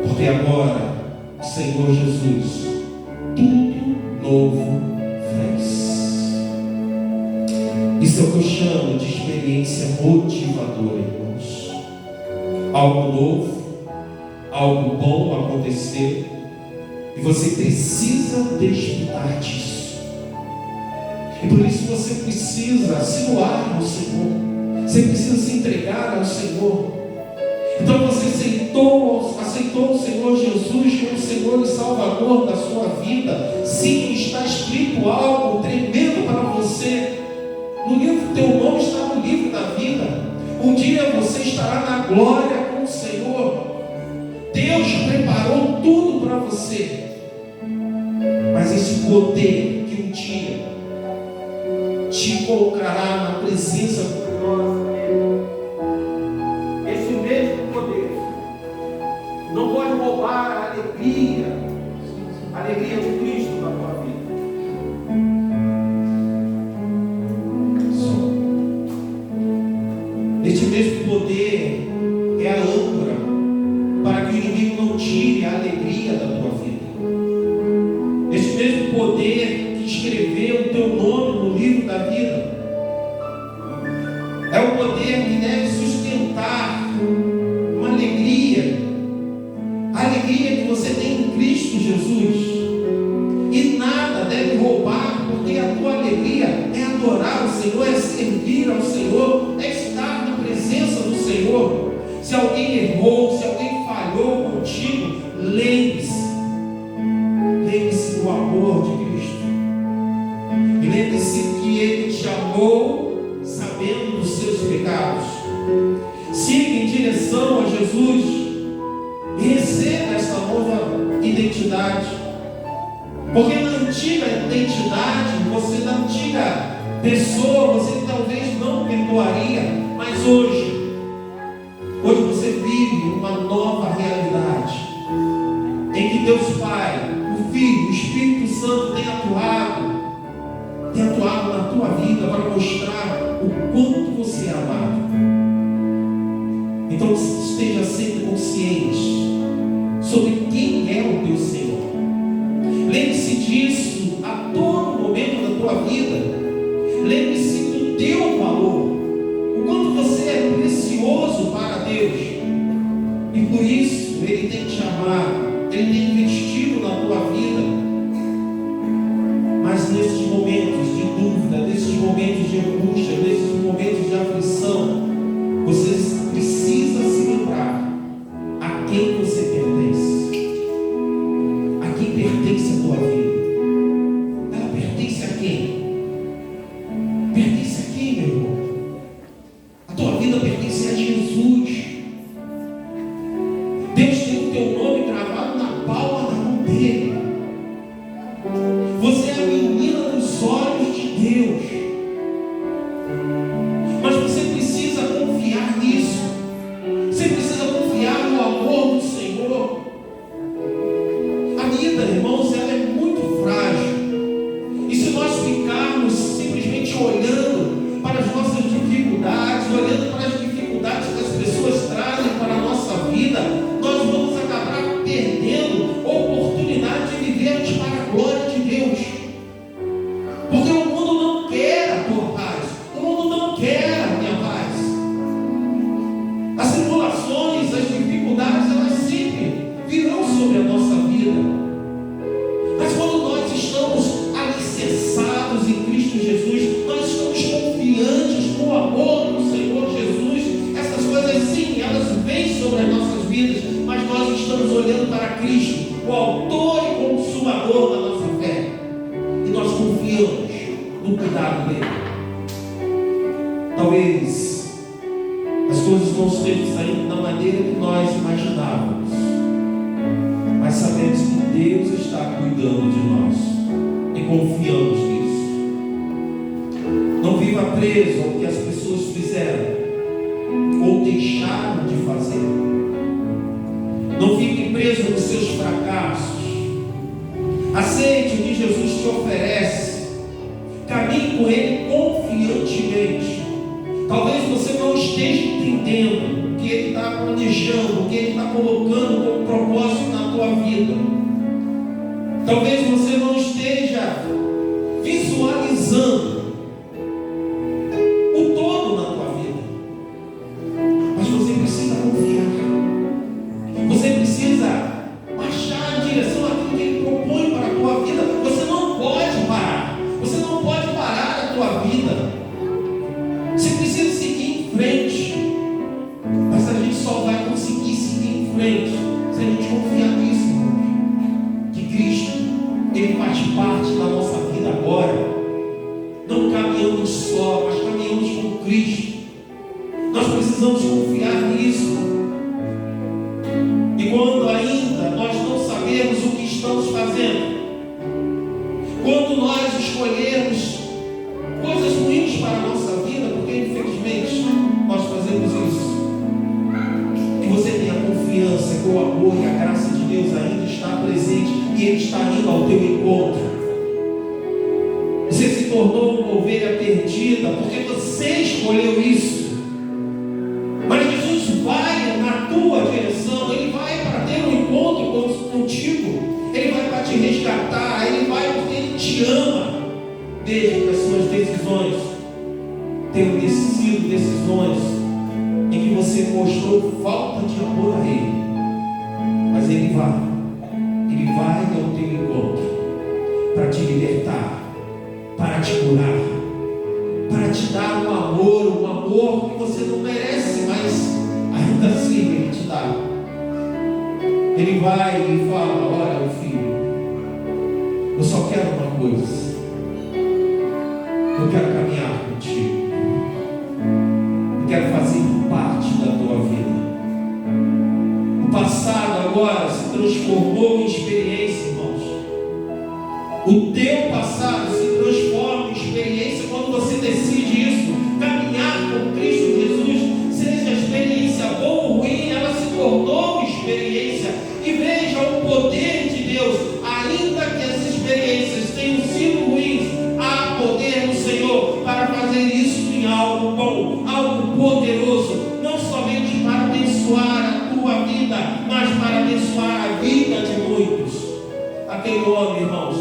porque agora o Senhor Jesus tudo novo fez. Isso é o que eu chamo de experiência motivadora, irmãos. Algo novo, algo bom aconteceu, e você precisa desfrutar disso. E por isso você precisa se doar ao Senhor. Você precisa se entregar ao Senhor. Então você aceitou o Senhor Jesus como Senhor e Salvador da sua vida. Sim, está escrito algo tremendo para você. No livro, teu nome está no livro da vida. Um dia você estará na glória com o Senhor. Deus preparou tudo para você. Mas esse poder que um dia te colocará na presença gloriosa dele, esse mesmo poder não pode roubar a alegria de Cristo na tua vida. Este mesmo poder é a âncora para que o inimigo não tire a alegria da tua vida. Este mesmo poder que escreveu o teu nome no livro da vida é o poder que deve sustentar uma alegria, a alegria que você tem em Cristo Jesus. E nada deve roubar, porque a tua alegria é adorar o Senhor, é servir ao Senhor, é estar na presença do Senhor. Se alguém errou, se alguém falhou, chamou sabendo dos seus pecados. Siga em direção a Jesus e receba essa nova identidade. Porque na antiga identidade, você na antiga pessoa, você talvez não perdoaria, mas hoje você vive uma nova realidade, em que Deus Pai, o Filho, o Espírito Santo tem atuado na tua vida para mostrar o quanto você é amado. Então esteja sempre consciente sobre quem é o teu Senhor. Lembre-se disso a todo momento da tua vida. Lembre-se do teu valor, o quanto você é precioso para Deus. E por isso Ele tem te amado, Ele tem investido na tua vida. Mas nesses momentos de dúvida, nesses momentos de angústia, nesses momentos de aflição, você precisa se lembrar a quem você pertence. A quem pertence a tua vida? Ela pertence a quem? Pertence a quem, meu irmão? A tua vida pertence a Jesus. Deus tem o teu nome gravado na palma da mão dele. Você é a menina dos olhos de Deus. Mas você precisa confiar nisso. Você precisa confiar no amor do Senhor. A vida, irmãos, ela é muito frágil. E se nós ficarmos simplesmente olhando para as nossas dificuldades, olhando para as dificuldades que as pessoas trazem para a nossa vida, nós vamos acabar perdendo a oportunidade de vivermos para a glória de Deus. Porque o mundo não quer a tua paz, o mundo não quer a minha paz. As tribulações, as dificuldades, elas sempre virão sobre a nossa vida. Mas quando nós estamos alicerçados em Cristo Jesus, nós estamos confiantes no amor do Senhor Jesus, essas coisas sim, elas vêm sobre as nossas vidas, mas nós estamos olhando para Cristo, o autor e consumador da nossa fé, e nós confiamos no cuidado dele. Talvez as coisas não estejam saindo da maneira que nós imaginávamos, mas sabemos que Deus está cuidando de nós e confiamos nisso. Não viva preso ao que as pessoas fizeram ou deixaram de fazer. Não fique preso nos seus fracassos. Aceite o que Jesus te oferece. Caminhe com Ele confiantemente. Talvez você não esteja entendendo o que Ele está planejando, o que Ele está colocando como propósito na tua vida. Talvez você não esteja visualizando o todo na tua vida. Mas você precisa confiar. Você precisa marchar em direção àquilo que Ele propõe para a tua vida. Você não pode parar. Você não pode parar a tua vida. Você precisa seguir em frente. Mas a gente só vai conseguir seguir em frente se a gente confiar nisso, irmãos. Que Cristo, Ele faz parte da nossa vida agora. Não caminhamos só, mas caminhamos com Cristo. Nós precisamos confiar nisso. E quando ainda nós não sabemos o que estamos fazendo, quando nós escolhermos coisas ruins para a nossa vida, porque infelizmente nós fazemos isso, que você tenha confiança que o amor e a graça de Deus ainda está presente e Ele está indo ao teu encontro. Você se tornou uma ovelha perdida porque você escolheu isso. Mas Jesus vai na tua direção, Ele vai para ter um encontro contigo, Ele vai para te resgatar, Ele vai porque Ele te ama, desde que as suas decisões tenham sido decisões em que você mostrou falta de amor a Ele. Mas Ele vai ao teu encontro para te libertar, para te curar, para te dar um amor que você não merece, mas ainda assim Ele te dá. Ele vai e fala: olha, meu filho, eu só quero uma coisa, eu quero caminhar contigo. transformou em experiência, irmãos. O teu passado se transforma em experiência quando você decide isso. Caminhar com Cristo Jesus, seja a experiência boa ou ruim, ela se tornou experiência. E veja o poder de Deus, ainda que as experiências tenham sido ruins, há poder no Senhor para fazer isso em algo bom, algo poderoso, não somente para abençoar a tua vida, mas para abençoar a vida de muitos. Aquele homem, irmãos,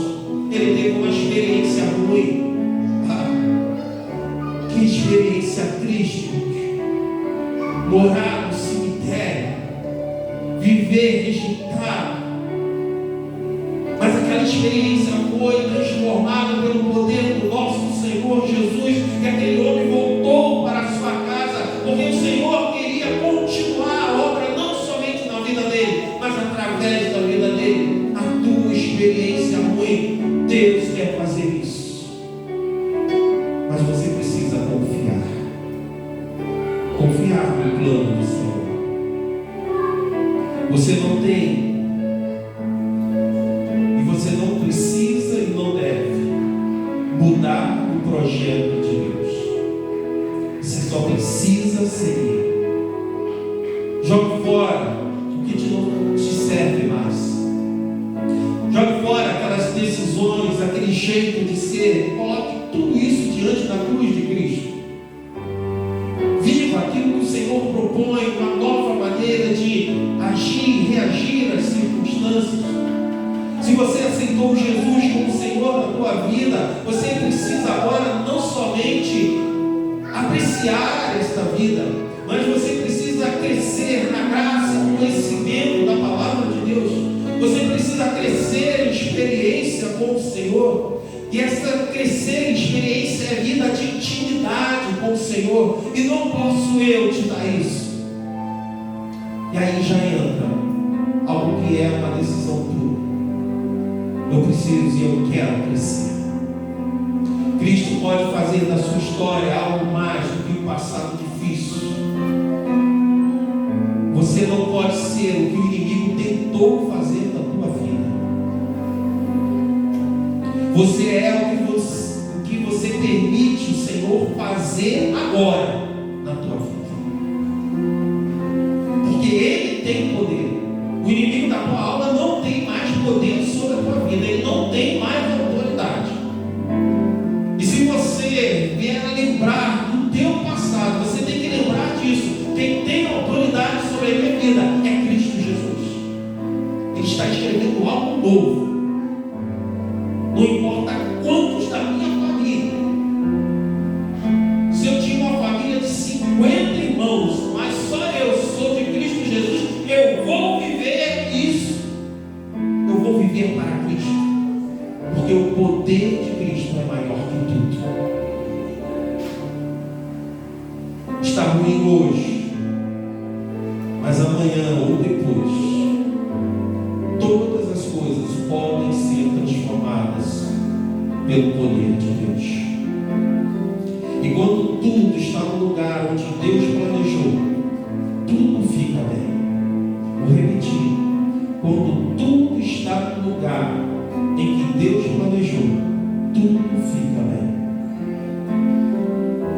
ele teve uma experiência ruim. Que experiência triste, morar no cemitério, viver rejeitado. Mas aquela experiência foi transformada pelo poder do nosso Senhor Jesus, e aquele homem voltou para a sua casa, porque o Senhor queria continuar a obra não somente na vida dele, mas através da vida dele. A tua experiência ruim, Deus quer fazer isso. Mas você precisa confiar. Confiar no plano do Senhor. Você não tem, e você não precisa e não deve mudar o projeto de Deus. Você só precisa seguir. Jogue fora o que não te serve mais. Jogue fora aquelas decisões, aquele jeito de ser. Coloque tudo isso diante da cruz de Cristo. Viva aquilo que o Senhor propõe, uma nova maneira de agir, reagir às circunstâncias. Se você aceitou Jesus como Senhor da tua vida, você precisa agora não somente apreciar esta vida, mas você precisa crescer na graça, no conhecimento da palavra de Deus. Você precisa crescer em experiência com o Senhor. E essa crescer em experiência é vida de intimidade com o Senhor. E não posso eu te dar isso. E aí já entra algo que é uma decisão tua. Eu preciso e eu quero crescer. Cristo pode fazer da sua história algo mais do que um passado difícil. Você não pode ser o que o inimigo tentou fazer na tua vida. Você é o que você permite o Senhor fazer agora na tua vida. Porque Ele tem poder. O inimigo da tua alma não tem mais poder sobre a tua vida. Ele não tem mais autoridade. E se você vier a lembrar do teu passado, você tem que lembrar disso. Quem tem autoridade sobre a minha vida é Cristo Jesus. Ele está escrevendo algo novo. Não importa quantos da minha família. Se eu tinha uma família de 50 irmãos, mas só eu sou de Cristo Jesus, eu vou viver isso. Eu vou viver para Cristo. Porque o poder de Cristo é maior que tudo. Está ruim hoje, mas amanhã ou depois, todas as coisas podem ser transformadas pelo poder de Deus. E quando tudo está no lugar onde Deus planejou, tudo fica bem. Vou repetir. Quando tudo está no lugar em que Deus planejou, tudo fica bem.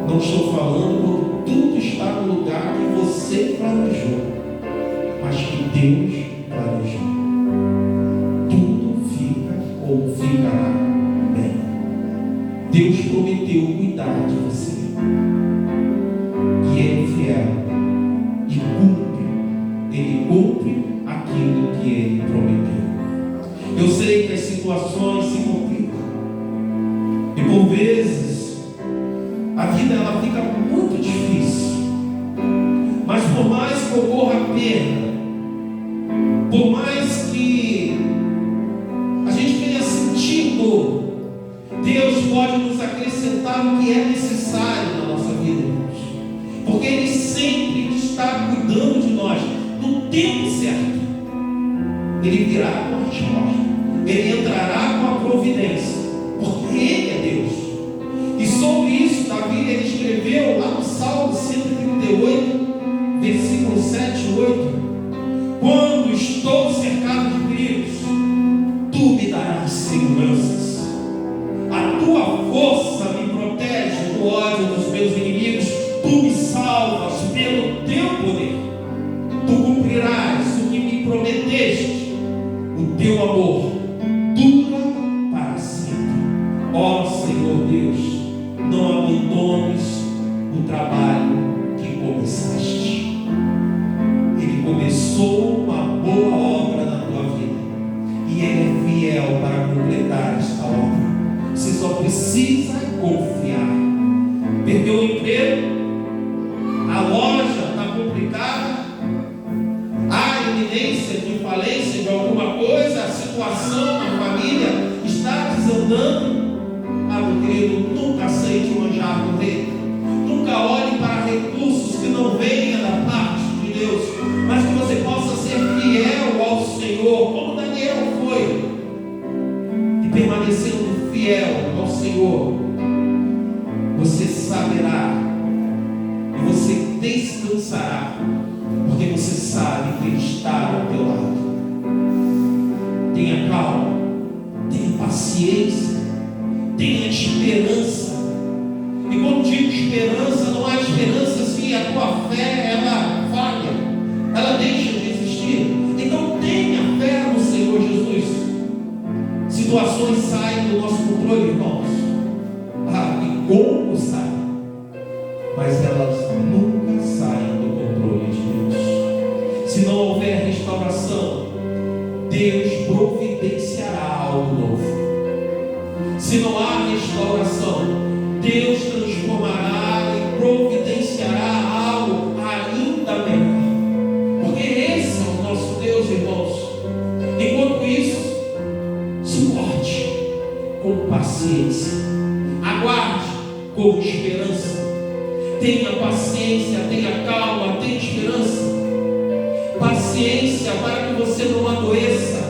Não estou falando quando tudo está no lugar que você planejou, mas que Deus planejou. Tudo fica ou ficará bem. Deus prometeu cuidar de você. Que Ele é fiel e cumpre. Ele cumpre aquilo que Ele prometeu. Eu sei que as situações se complicam. E por vezes a vida ela fica muito difícil. Mas por mais que ocorra perda, por mais que a gente tenha sentido, Deus pode nos acrescentar o que é necessário na nossa vida, irmãos. Porque Ele sempre está cuidando de nós no tempo certo. Ele virá com a resposta. Ele entrará com a providência. Porque Ele é Deus. E sobre isso, Davi ele escreveu lá no Salmo 138, versículos 7 e 8. Quando estou cercado de o ódio dos meus inimigos, tu me salvas pelo teu poder. Tu cumprirás o que me prometeste. O teu amor dura para sempre. Ó Senhor Deus, não abandones o trabalho que começaste. Ele começou uma boa obra na tua vida e Ele é fiel para completar esta obra. Você só precisa confiar. Perdeu o emprego? A loja está complicada? Há iminência de falência de alguma coisa? A situação na família está desandando? Meu querido, nunca aceite manjar do rei. Nunca olhe para recursos que não venham da parte de Deus, mas que você possa ser fiel ao Senhor, como Daniel foi. E permanecendo fiel ao Senhor, você saberá e você descansará, porque você sabe que Ele está ao teu lado. Tenha calma, tenha paciência, tenha esperança. E quando digo esperança, não há esperança se a tua fé ela falha, ela deixa de existir. Então tenha fé no Senhor Jesus. Situações saem do nosso controle, irmãos. E como saem? Mas elas nunca saem do controle de Deus. Se não houver restauração, Deus providenciará algo novo. Se não há restauração, Deus transformará e providenciará algo ainda melhor. Porque esse é o nosso Deus, irmãos. Enquanto isso, suporte com paciência, aguarde com esperança. Tenha paciência, tenha calma, tenha esperança. Paciência para que você não adoeça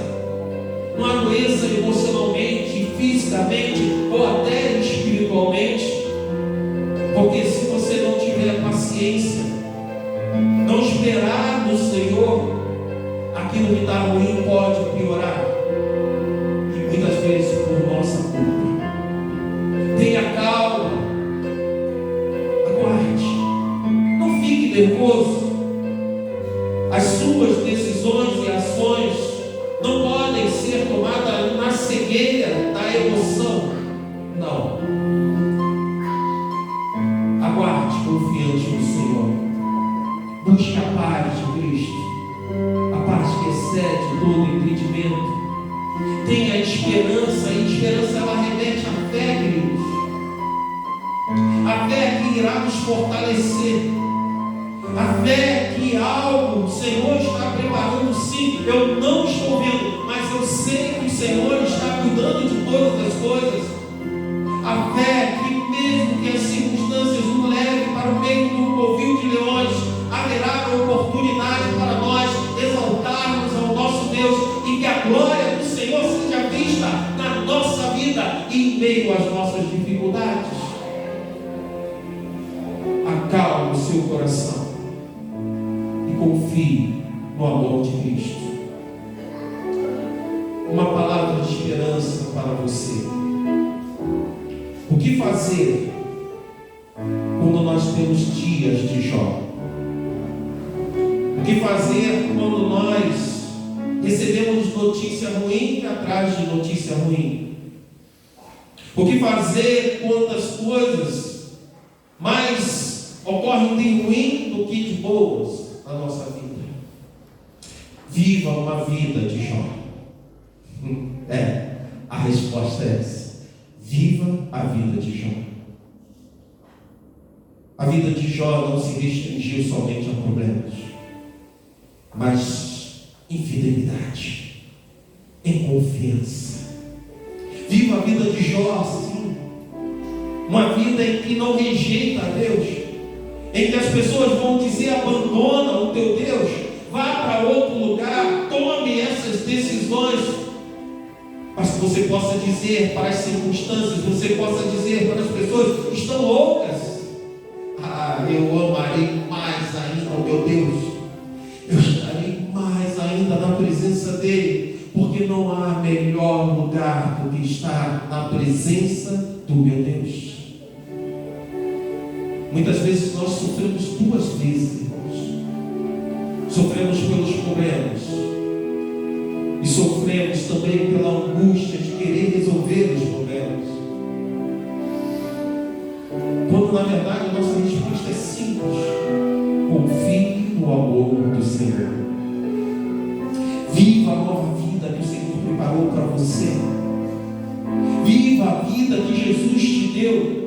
emocionalmente, fisicamente ou até espiritualmente. Porque se você não tiver paciência, não esperar no Senhor, aquilo que está ruim pode piorar, e muitas vezes por nossa culpa. Tenha calma, aguarde, não fique nervoso. As suas decisões e ações não podem ser tomadas na cegueira da emoção. Não. Aguarde confiante no Senhor. Busque a paz de Cristo, a paz que excede todo entendimento. Tenha esperança, e esperança ela remete à fé, queridos. A fé que irá nos fortalecer. A fé que algo o Senhor está preparando, sim. Eu não estou vendo, mas eu sei que o Senhor está cuidando de todas as coisas. A fé que mesmo que as circunstâncias nos levem para o meio do covil de leões, haverá oportunidade para nós exaltarmos ao nosso Deus e que a glória do Senhor seja vista na nossa vida e em meio às nossas dificuldades. Acalme o seu coração. Confie no amor de Cristo. Uma palavra de esperança para você. O que fazer quando nós temos dias de Jó? O que fazer quando nós recebemos notícia ruim atrás de notícia ruim? O que fazer quando as coisas mais ocorrem de ruim do que de boas na nossa vida? Viva uma vida de Jó. A resposta é essa. Viva a vida de Jó. A vida de Jó não se restringiu somente a problemas, mas em fidelidade, em confiança. Viva a vida de Jó, sim. Uma vida em que não rejeita a Deus, em que as pessoas vão dizer: abandona o teu Deus, vá para outro lugar, tome essas decisões. Mas que você possa dizer para as circunstâncias, você possa dizer para as pessoas que estão loucas: eu amarei mais ainda o meu Deus, eu estarei mais ainda na presença dele, porque não há melhor lugar do que estar na presença do meu Deus. Muitas vezes nós sofremos duas vezes, irmãos. Sofremos pelos problemas e sofremos também pela angústia de querer resolver os problemas. Quando na verdade a nossa resposta é simples: confie no amor do Senhor. Viva a nova vida que o Senhor preparou para você. Viva a vida que Jesus te deu.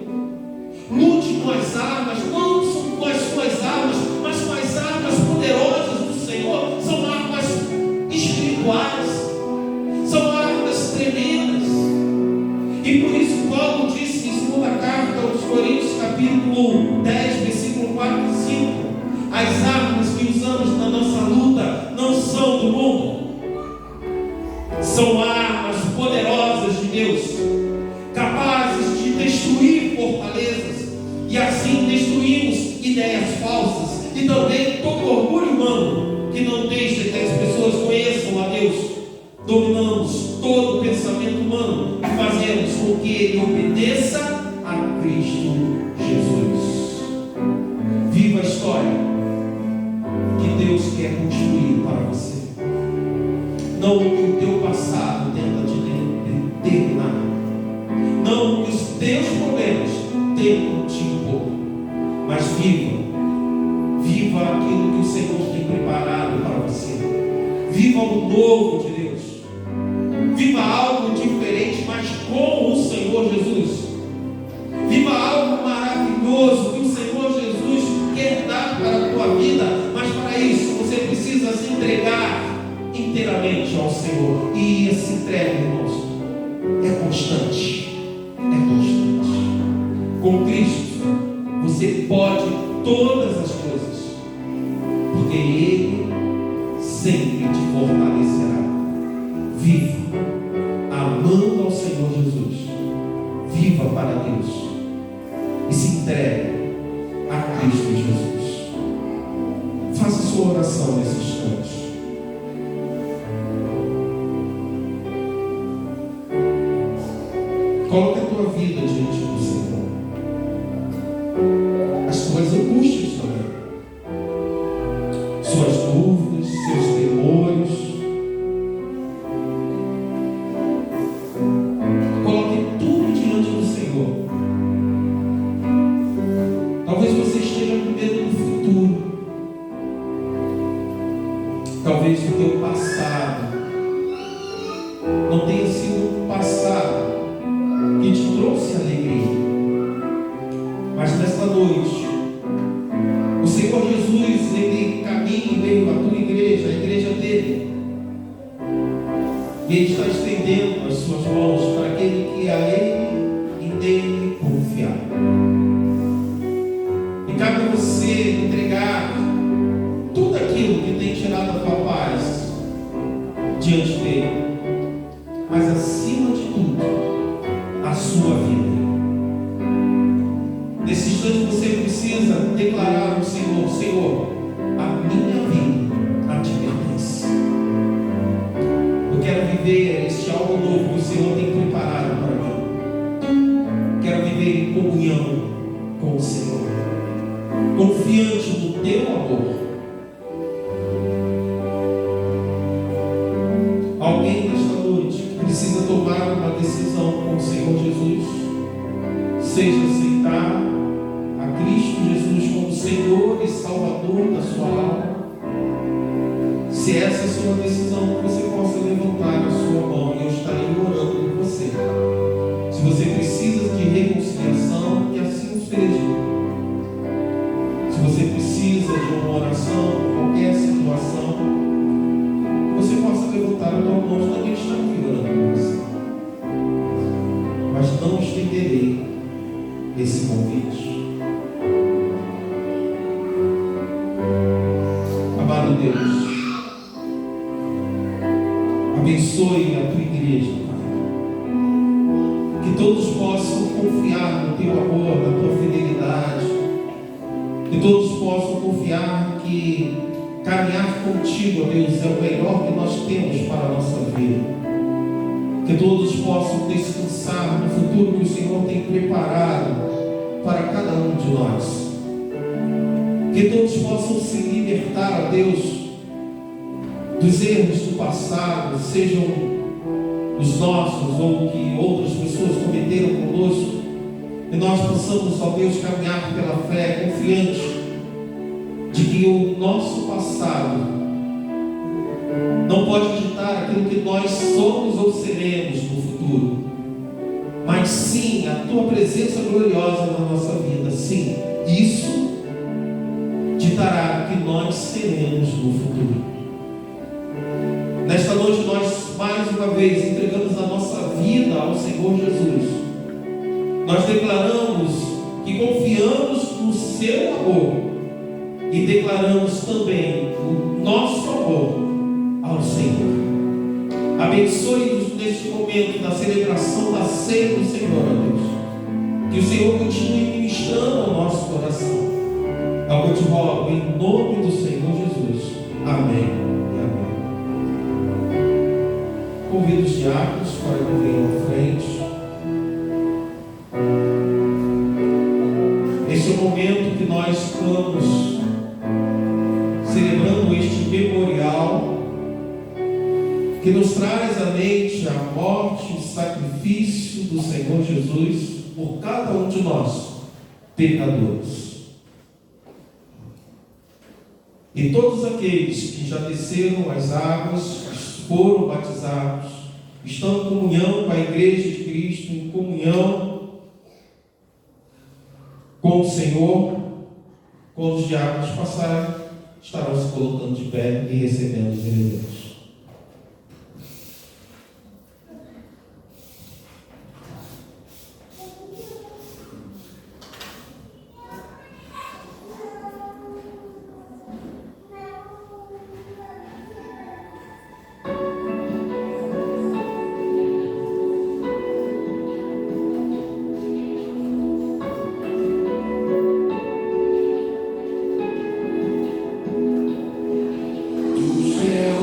Lute com as armas, não são com as suas armas, mas com as armas poderosas do Senhor. São armas espirituais, são armas tremendas. E por isso Paulo disse em 2ª carta aos Coríntios, capítulo 10, versículo 4 e 5: as armas que usamos na nossa luta não são do mundo, são armas poderosas de Deus, capazes de destruir fortalezas. E assim destruímos ideias falsas e também todo orgulho humano que não deixa que as pessoas conheçam a Deus. Dominamos todo o pensamento humano e fazemos com que ele obedeça a Cristo Jesus. Viva a história que Deus quer construir para você. Não o que o teu passado tenta te determinar. Não o que os teus problemas tentam te impor. Mas viva aquilo que o Senhor tem preparado para você. Viva o novo de Deus. Viva algo diferente, mas com o Senhor Jesus. Viva algo maravilhoso que o Senhor Jesus quer dar para a tua vida. Mas para isso você precisa se entregar inteiramente ao Senhor. E essa entrega, irmãos, é constante. É constante. Com Cristo você pode todas as coisas, porque Ele sempre te fortalecerá. Viva amando ao Senhor Jesus. Viva para Deus e se entregue a Cristo Jesus. Faça sua oração nesse instante. Coloque a tua vida diante do Senhor. As tuas angústias também. Suas dúvidas, seus temores. Coloque tudo diante do Senhor. Talvez você esteja com medo do futuro. Talvez o teu passado não tenha sido um passado que te trouxe alegria. Mas nesta noite, o Senhor Jesus, Ele caminha em meio à tua igreja, a igreja dele. E Ele está estendendo as suas mãos para aquele que a Ele e nele confiar. E cabe a você entregar tudo aquilo que tem tirado a tua paz diante dele. Mas acima de tudo, a sua vida. Nesse instante você precisa declarar ao Senhor: Senhor, a minha vida a ti pertence. Eu quero viver este algo novo que o Senhor tem preparado para mim. Quero viver em comunhão com o Senhor, confiante no teu amor. Alguém nesta noite precisa tomar uma decisão com o Senhor Jesus, seja aceitar a Cristo Jesus como Senhor e Salvador da sua alma. Se essa é a sua decisão, você possa levantar a sua mão e eu estarei orando por você. Se você precisa de reconciliação, que assim seja. Se você precisa de uma oração, qualquer situação, você possa levantar a tua mão, também está orando por você. Mas não estenderei esse convite. Amado Deus, abençoe a tua igreja, Pai. Que todos possam confiar no teu amor, na tua fidelidade. Que todos possam confiar que caminhar contigo, ó Deus, é o melhor que nós temos para a nossa vida. Que todos possam descansar no futuro que o Senhor tem preparado para cada um de nós. Que todos possam se libertar, a Deus, dos erros do passado, sejam os nossos ou que outras pessoas cometeram conosco, e nós possamos, ó Deus, caminhar pela fé, confiante de que o nosso passado não pode ditar aquilo que nós somos ou seremos no futuro, mas sim a Tua presença gloriosa na nossa vida. Sim, isso ditará que nós seremos no futuro. Nesta noite nós mais uma vez entregamos a nossa vida ao Senhor Jesus. Nós declaramos que confiamos no Seu amor e declaramos também o nosso amor ao Senhor. Abençoe-nos neste momento da celebração da ceia do Senhor, ó Deus. Que o Senhor continue ministrando ao nosso coração. É o que eu te rogo em nome do Senhor Jesus. Amém e amém. Convido os diáconos para que venham à frente. Esse é o momento que nós estamos celebrando este memorial que nos traz à mente a morte e o sacrifício do Senhor Jesus por cada um de nós, pecadores. E todos aqueles que já desceram as águas, foram batizados, estão em comunhão com a Igreja de Cristo, em comunhão com o Senhor, quando os diáconos passarem, estarão se colocando de pé e recebendo os elementos. Do céu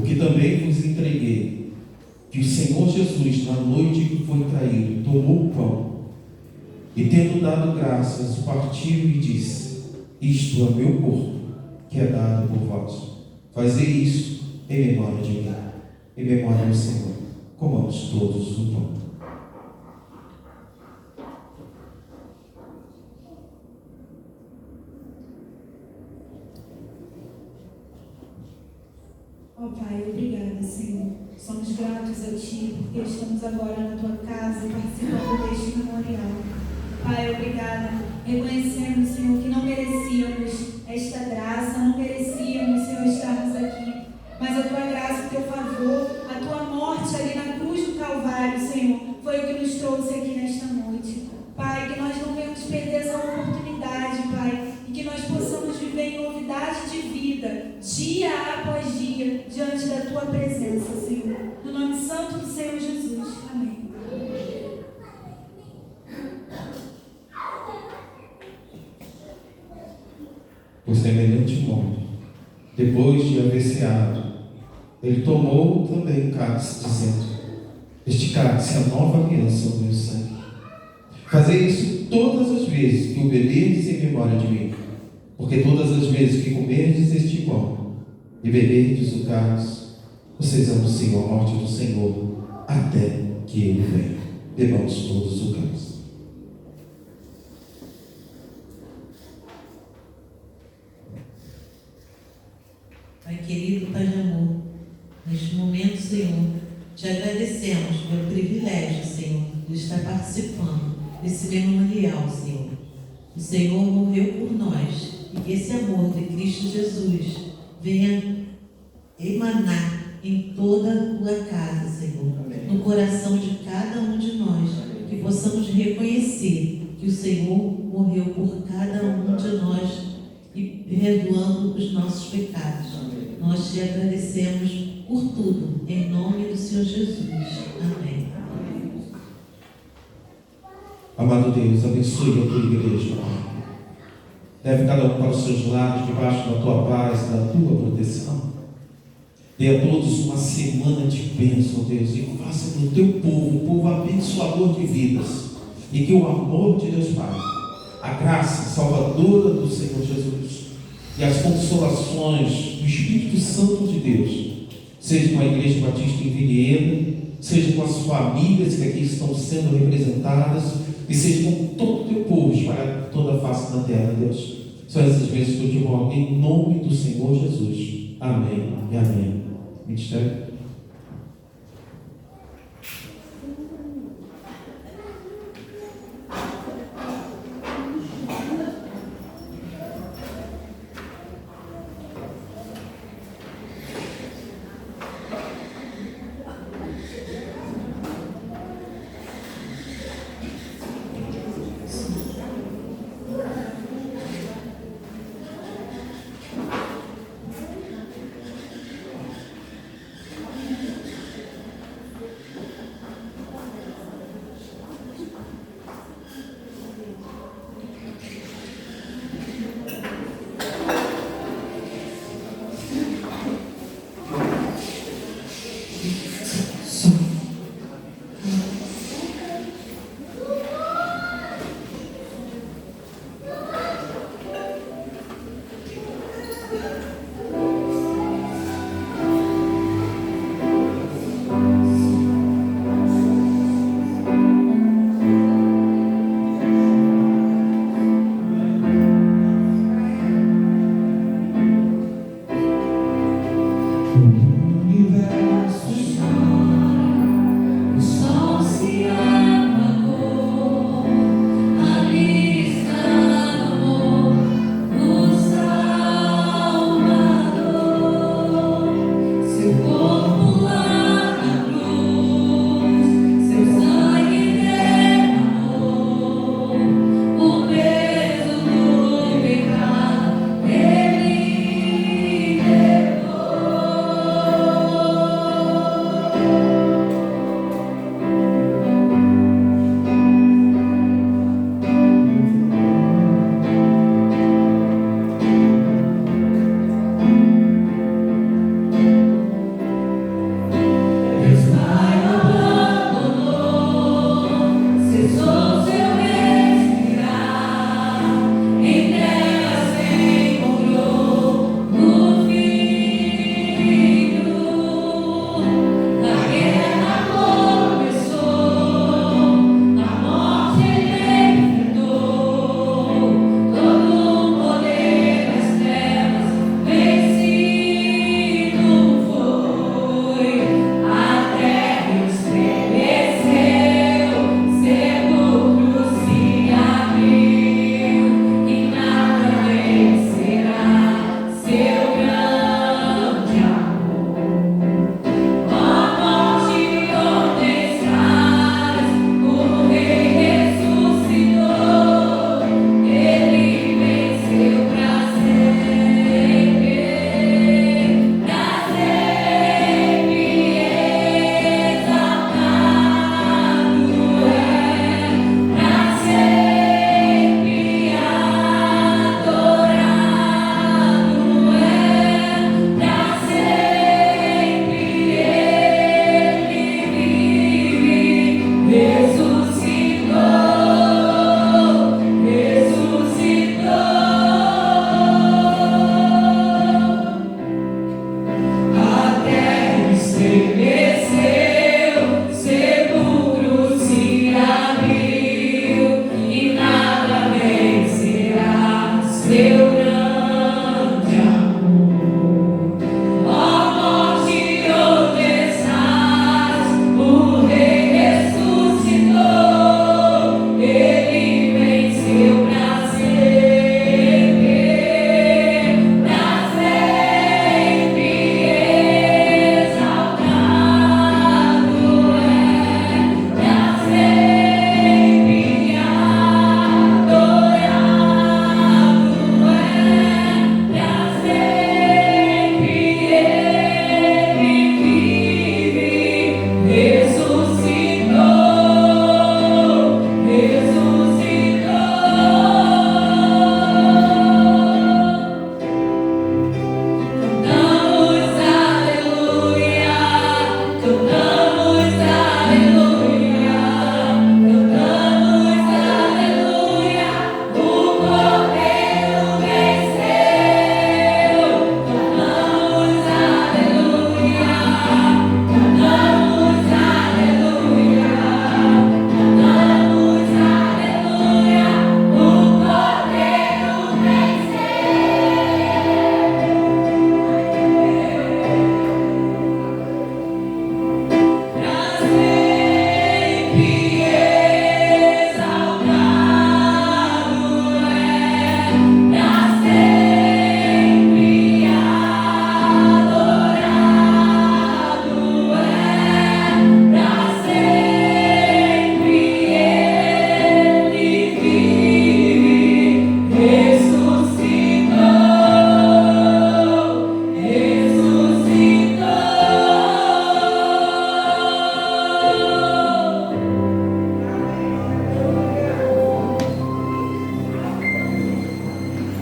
porque também vos entreguei que o Senhor Jesus, na noite que foi traído, tomou o pão e, tendo dado graças, partiu e disse: isto é meu corpo, que é dado por vós. Fazei isso em memória de mim. Em memória do Senhor. Comamos todos o pão. Ó Pai, obrigada, Senhor. Somos gratos a Ti, porque estamos agora na Tua casa, participando deste memorial. Pai, obrigada. Reconhecemos, Senhor, que não merecíamos esta graça, não merecíamos, Senhor, estarmos aqui. Mas a Tua graça, o Teu favor, a Tua morte ali na cruz do Calvário, Senhor, foi o que nos trouxe aqui nesta noite. Pai, que nós não venhamos perder essa oportunidade, Pai, e que nós possamos viver em novidade de vida, dia após dia, diante da Tua presença, Senhor. No nome santo do Senhor Jesus. Amém. Por semelhante modo, depois de haver ceado, ele tomou também o cálice, dizendo: este cálice é a nova aliança no meu sangue. Fazei isso todas as vezes que o beberdes em memória de mim, porque todas as vezes que comerdes este pão e beberdes o cálice, vocês anunciam a morte do Senhor até que ele venha. Bebamos todos o cálice. Pai querido, Pai de amor, neste momento, Senhor, te agradecemos pelo privilégio, Senhor, de estar participando desse memorial, Senhor. O Senhor morreu por nós e que esse amor de Cristo Jesus venha emanar em toda a tua casa, Senhor, no coração de cada um de nós, que possamos reconhecer que o Senhor morreu por cada um de nós e perdoando os nossos pecados. Nós te agradecemos por tudo, em nome do Senhor Jesus. Amém. Amado Deus, abençoe a tua igreja. Leve cada um para os seus lares, debaixo da tua paz, da tua proteção. Dê a todos uma semana de bênção, Deus, e faça do teu povo um povo abençoador de vidas. E que o amor de Deus Pai, a graça salvadora do Senhor Jesus e as consolações do Espírito Santo de Deus, seja com a Igreja Batista em Vinhedo, seja com as famílias que aqui estão sendo representadas, e seja com todo o teu povo espalhado por toda a face da terra, Deus. São essas vezes que eu te rogo em nome do Senhor Jesus. Amém e amém. Ministério. Seu